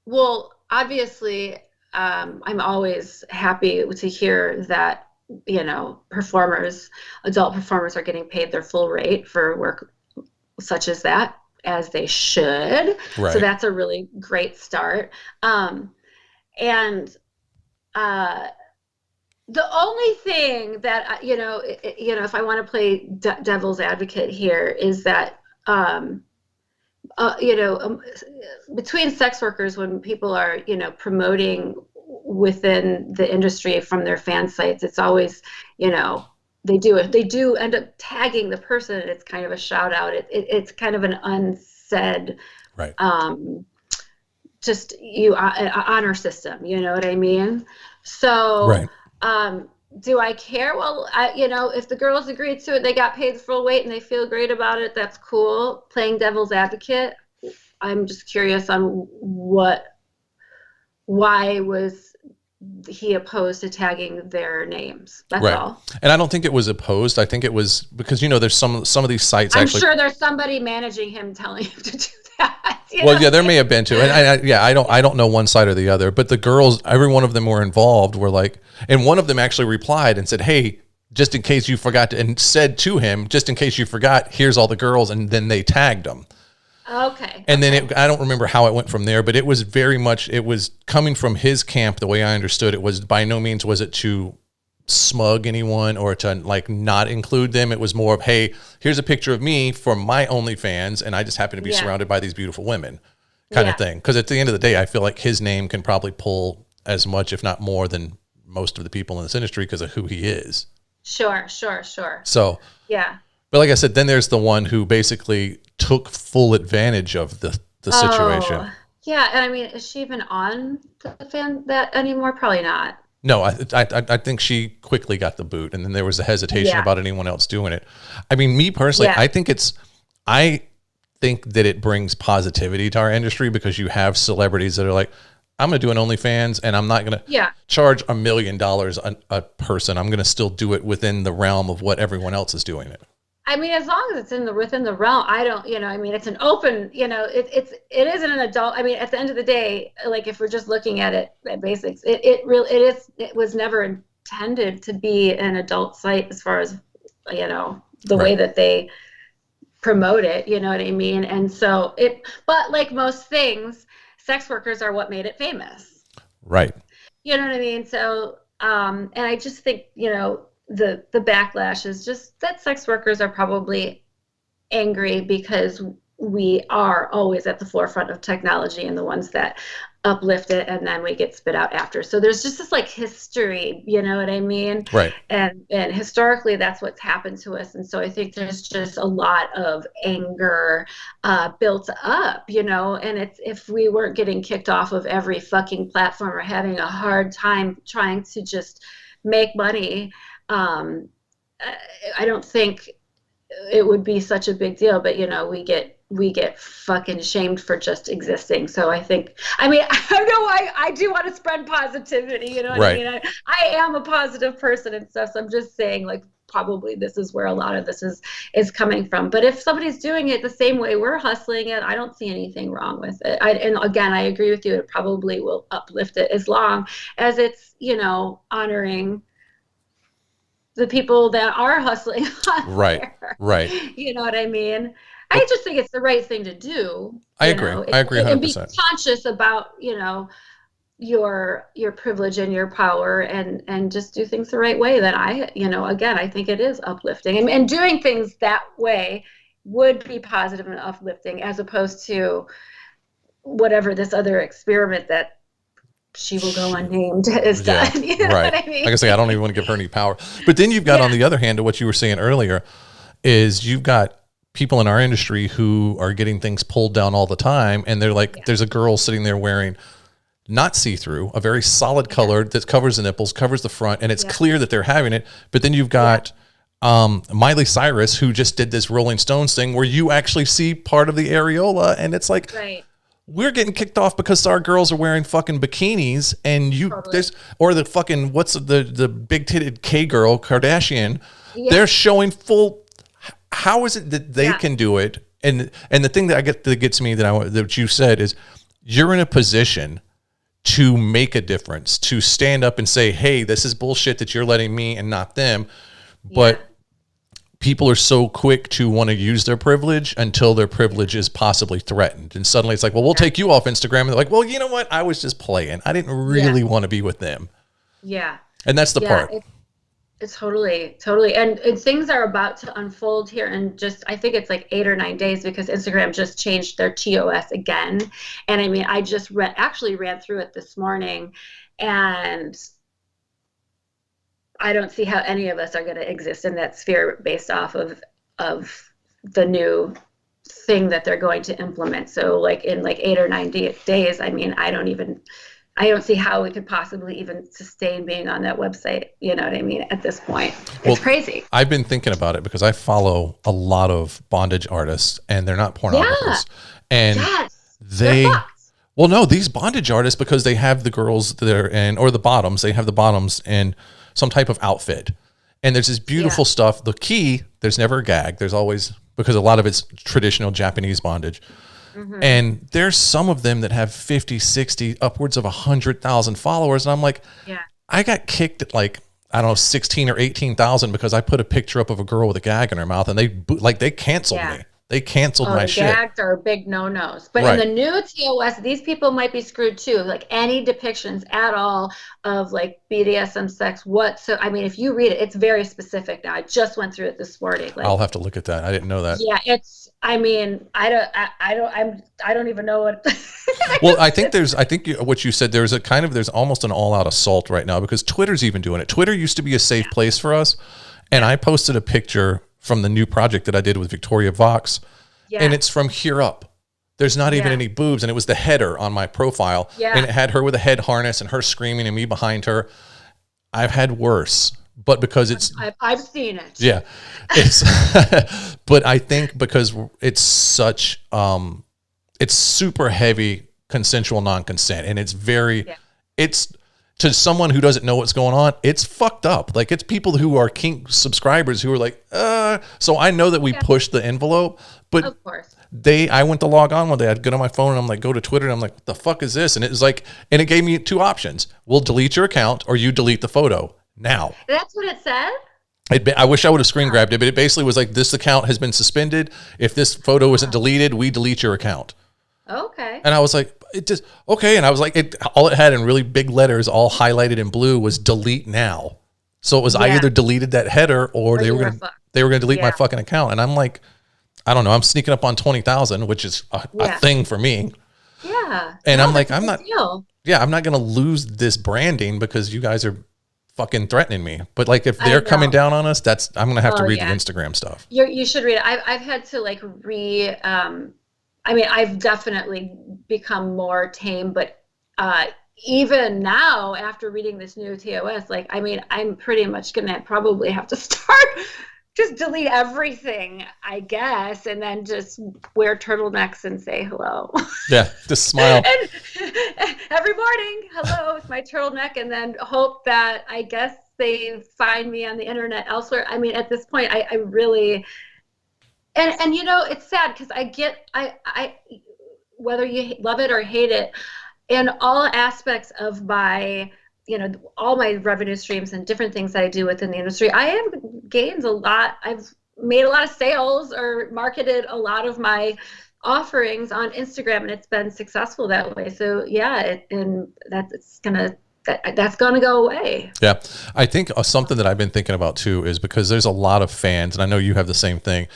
Well, obviously, I'm always happy to hear that, adult performers are getting paid their full rate for work such as that, as they should. So Right, that's a really great start. And uh, the only thing that, if I want to play devil's advocate here is that, uh, you know, um, between sex workers, when people are, promoting within the industry from their fan sites, it's always, you know, they do end up tagging the person. It's kind of a shout out. It's kind of an unsaid, right, um, just honor system. You know what I mean? So, right. do I care? Well, if the girls agreed to it, they got paid the full weight and they feel great about it. That's cool. Playing devil's advocate. I'm just curious on why was he opposed to tagging their names? That's Right. all. And I don't think it was opposed. I think it was because there's some of these sites I'm actually. sure there's somebody managing him telling him to do that. Well, yeah, there may have been too, and I don't know one side or the other, but the girls, every one of them were involved. Were like, and one of them actually replied and said, "Hey, just in case you forgot," and said to him, "Just in case you forgot, here's all the girls," and then they tagged them. Okay. And okay. then I don't remember how it went from there, but it was very much, it was coming from his camp. The way I understood it was by no means was it to smug anyone or to like not include them. It was more of, hey, here's a picture of me from my OnlyFans, and I just happen to be Yeah. surrounded by these beautiful women, kind of Yeah. thing. Because at the end of the day, I feel like his name can probably pull as much, if not more, than most of the people in this industry because of who he is. Sure. So, Yeah. but like I said, then there's the one who basically took full advantage of the situation. Oh, yeah. And I mean, is she even on the fan that anymore? Probably not. No, I think she quickly got the boot, and then there was a hesitation Yeah. about anyone else doing it. I mean, me personally, Yeah. I think that it brings positivity to our industry because you have celebrities that are like, I'm going to do an OnlyFans, and I'm not going to Yeah. charge $1 million a person. I'm going to still do it within the realm of what everyone else is doing it. I mean, as long as it's within the realm, I don't, I mean, it's an open, it isn't an adult. I mean, at the end of the day, like if we're just looking at it at basics, it was never intended to be an adult site as far as, the way Right. that they promote it, you know what I mean? And so but like most things, sex workers are what made it famous. Right. You know what I mean? So, and I just think, the backlash is just that sex workers are probably angry because we are always at the forefront of technology and the ones that uplift it and then we get spit out after. So there's just this like history, you know what I mean? Right. And historically that's what's happened to us. And so I think there's just a lot of anger built up, and if we weren't getting kicked off of every fucking platform or having a hard time trying to just make money, I don't think it would be such a big deal, but we get fucking shamed for just existing. So I think, I mean, I know I do want to spread positivity, you know what I Right. mean? I am a positive person and stuff. So I'm just saying, like, probably this is where a lot of this is coming from. But if somebody's doing it the same way we're hustling it, I don't see anything wrong with it. And again, I agree with you. It probably will uplift it as long as it's, honoring the people that are hustling on Right. there. Right. You know what I mean? I just think it's the right thing to do. I agree. I agree And be 100%. conscious about, your privilege and your power, and just do things the right way. That again, I think it is uplifting, and doing things that way would be positive and uplifting, as opposed to whatever this other experiment that she will go unnamed is Yeah. done. You know Right. what I mean? Like I say, I don't even want to give her any power. But then you've got on the other hand, what you were saying earlier is you've got people in our industry who are getting things pulled down all the time. And they're like, there's a girl sitting there wearing not see-through, a very solid color that covers the nipples, covers the front, and it's clear that they're having it. But then you've got Miley Cyrus, who just did this Rolling Stones thing where you actually see part of the areola, and it's like, we're getting kicked off because our girls are wearing fucking bikinis, and there's, or the fucking, what's the big titted K girl, Kardashian, they're showing full. How is it that they can do it? And the thing that gets me that you said is, you're in a position to make a difference, to stand up and say, hey, this is bullshit that you're letting me and not them. But people are so quick to want to use their privilege until their privilege is possibly threatened. And suddenly it's like, well, we'll take you off Instagram. And they're like, well, you know what? I was just playing. I didn't really want to be with them. Yeah. And that's the part. It's totally. And things are about to unfold here in just, I think it's like 8 or 9 days, because Instagram just changed their TOS again. And I mean, I just actually ran through it this morning, and I don't see how any of us are going to exist in that sphere based off of the new thing that they're going to implement. So like in like 8 or 9 days, I mean, I don't see how we could possibly even sustain being on that website. You know what I mean? At this point, it's crazy. I've been thinking about it because I follow a lot of bondage artists, and they're not pornographers. And well, no, these bondage artists, because they have the girls there or the bottoms, they have the bottoms in some type of outfit. And there's this beautiful stuff. The key, there's never a gag. There's always, because a lot of it's traditional Japanese bondage. Mm-hmm. And there's some of them that have 50, 60, upwards of 100,000 followers. And I'm like, I got kicked at like, I don't know, 16 or 18,000 because I put a picture up of a girl with a gag in her mouth, and they canceled me. They canceled my shit. Gags are big no-nos. But in the new TOS, these people might be screwed too. Like any depictions at all of like BDSM sex, I mean, if you read it, it's very specific now. I just went through it this morning. Like, I'll have to look at that. I didn't know that. Yeah, I mean, I don't even know what. Well, I think what you said, there's almost an all-out assault right now, because Twitter's even doing it. Twitter used to be a safe place for us. And I posted a picture from the new project that I did with Victoria Vox, and it's from here up. There's not even any boobs, and it was the header on my profile, and it had her with a head harness and her screaming and me behind her. I've had worse, but because I've seen it. Yeah, it's but I think because it's such it's super heavy consensual non-consent, and it's it's. To someone who doesn't know what's going on, it's fucked up. Like, it's people who are kink subscribers who are like, so I know that we pushed the envelope, but of course. I went to log on one day. I'd get on my phone and I'm like, go to Twitter, and I'm like, what the fuck is this? And it was like, and it gave me two options. We'll delete your account, or you delete the photo now. That's what it said? I wish I would have screen grabbed it, but it basically was like, this account has been suspended. If this photo isn't deleted, we delete your account. Okay. And I was like, okay. And I was like, all it had in really big letters, all highlighted in blue, was delete now. So it was, I either deleted that header, or they were going to delete my fucking account. And I'm like, I don't know. I'm sneaking up on 20,000, which is a thing for me. Yeah. And I'm like, I'm not going to lose this branding because you guys are fucking threatening me. But like, if they're coming down on us, I'm going to have to read the Instagram stuff. You should read it. I've had to like I mean, I've definitely become more tame, but even now, after reading this new TOS, like, I mean, I'm pretty much gonna probably have to start just delete everything, I guess, and then just wear turtlenecks and say hello. Yeah, just smile. And every morning, hello, with my turtleneck, and then hope that, I guess, they find me on the internet elsewhere. I mean, at this point, I really, and you know, it's sad because I whether you love it or hate it, in all aspects of my, you know, all my revenue streams and different things that I do within the industry, I have gained a lot. I've made a lot of sales or marketed a lot of my offerings on Instagram, and it's been successful that way. So yeah, and that's gonna go away. Yeah. I think something that I've been thinking about too is because there's a lot of fans, and I know you have the same thing.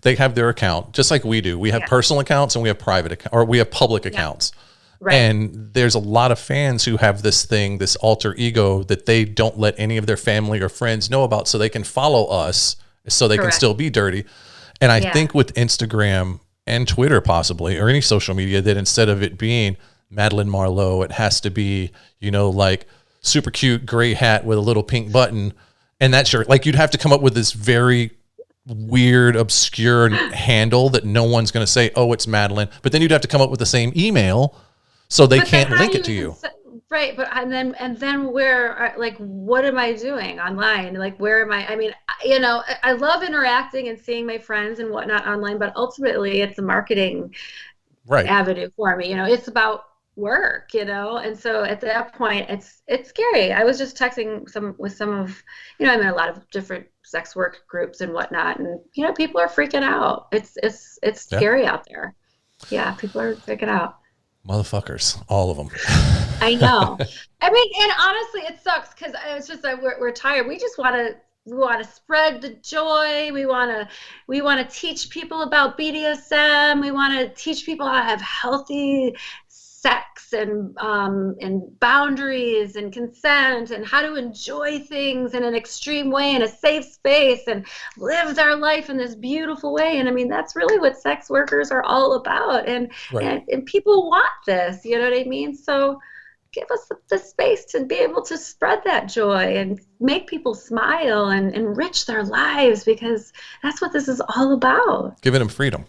They have their account just like we do. We have personal accounts and we have private account, or we have public accounts. Right. And there's a lot of fans who have this thing, this alter ego that they don't let any of their family or friends know about, so they can follow us, so they can still be dirty. And I think with Instagram and Twitter possibly, or any social media, that instead of it being Madeline Marlowe, it has to be, you know, like super cute gray hat with a little pink button and that shirt. Like, you'd have to come up with this very weird, obscure handle that no one's going to say, oh, it's Madeline. But then you'd have to come up with the same email, so they can't link it to you. Right. But and then where, like, what am I doing online? Like, where am I? I mean, you know, I love interacting and seeing my friends and whatnot online, but ultimately it's a marketing avenue for me. You know, it's about work, you know, and so at that point it's scary. I was just texting with some of, you know, I'm in a lot of different sex work groups and whatnot, and you know, people are freaking out. It's scary out there. Yeah, people are freaking out. Motherfuckers, all of them. I know. I mean, and honestly, it sucks because it's just that we're tired. We just want to spread the joy. We want to teach people about BDSM. We want to teach people how to have healthy sex and boundaries and consent and how to enjoy things in an extreme way in a safe space and live their life in this beautiful way. And I mean, that's really what sex workers are all about. And people want this, you know what I mean? So give us the space to be able to spread that joy and make people smile and enrich their lives, because that's what this is all about. Giving them freedom.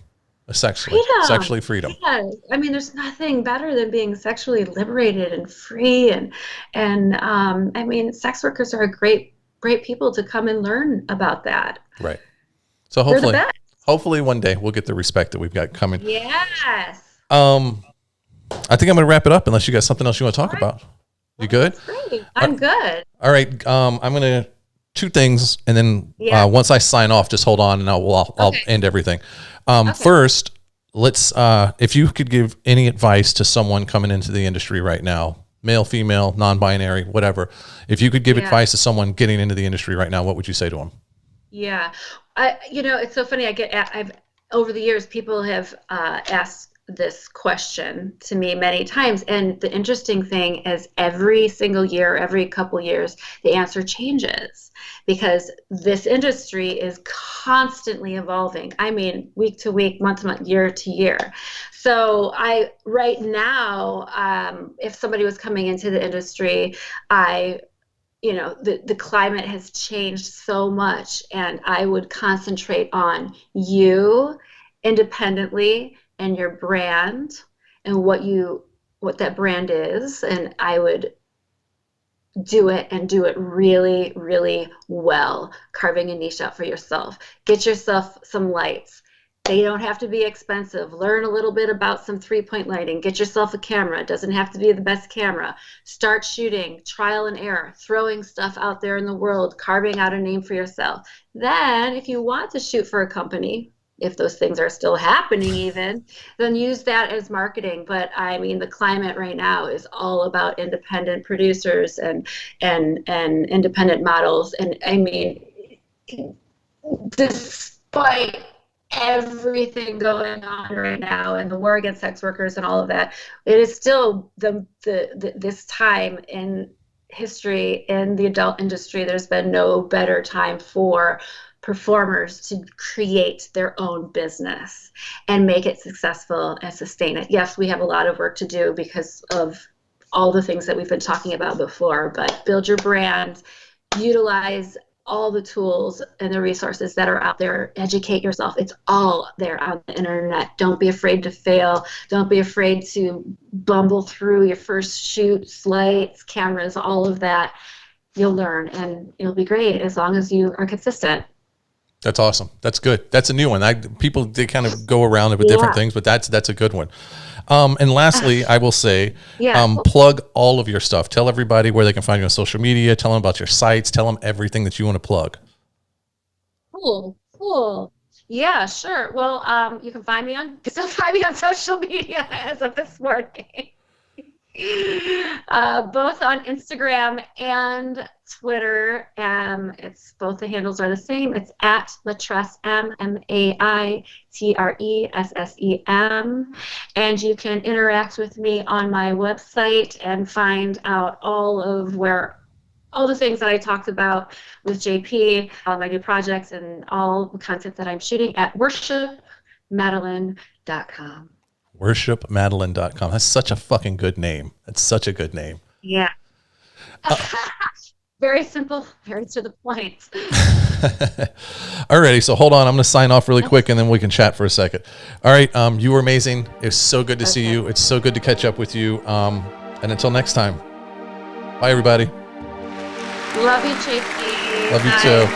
Sexually freedom. Yeah. I mean, there's nothing better than being sexually liberated and free. And I mean, sex workers are a great people to come and learn about that. Right. So hopefully one day we'll get the respect that we've got coming. Yes. I think I'm going to wrap it up unless you got something else you want to talk about. You good? That's great. I'm good. All right. I'm going to two things, and then once I sign off, just hold on and I'll end everything. First, let's if you could give any advice to someone coming into the industry right now, male, female, non-binary, whatever, if you could give advice to someone getting into the industry right now, what would you say to them? Yeah. You know, it's so funny. I've over the years, people have asked this question to me many times, and the interesting thing is every single year, every couple years, the answer changes, because this industry is constantly evolving. I mean, week to week, month to month, year to year. So right now, if somebody was coming into the industry, you know, the climate has changed so much, and I would concentrate on you independently and your brand and what that brand is. And I would do it really, really well, carving a niche out for yourself. Get yourself some lights. They don't have to be expensive. Learn a little bit about some 3-point lighting. Get yourself a camera. It doesn't have to be the best camera. Start shooting, trial and error, throwing stuff out there in the world, carving out a name for yourself. Then if you want to shoot for a company, if those things are still happening even, then use that as marketing. But I mean, the climate right now is all about independent producers and independent models. And I mean, despite everything going on right now and the war against sex workers and all of that, it is still this time in history in the adult industry. There's been no better time for performers to create their own business and make it successful and sustain it. Yes, we have a lot of work to do because of all the things that we've been talking about before, but build your brand, utilize all the tools and the resources that are out there. Educate yourself. It's all there on the internet. Don't be afraid to fail. Don't be afraid to bumble through your first shoots, lights, cameras, all of that. You'll learn and it'll be great as long as you are consistent. That's awesome. That's good. That's a new one. People they kind of go around it with different things, but that's a good one. And lastly, I will say, plug all of your stuff. Tell everybody where they can find you on social media. Tell them about your sites. Tell them everything that you want to plug. Cool. Yeah, sure. Well, you can still find me on social media as of this morning. Both on Instagram and Twitter. It's both the handles are the same. It's at Maitressem, MAITRESSEM, and you can interact with me on my website and find out all the things that I talked about with JP, all my new projects, and all the content that I'm shooting at worshipmadeline.com. worshipmadeline.com. That's such a fucking good name. That's such a good name. Yeah. Very simple, very to the point. Alrighty, so hold on. I'm going to sign off really quick and then we can chat for a second. All right, you were amazing. It's so good to see you. It's so good to catch up with you. And until next time, bye everybody. Love you, JP. Love you too.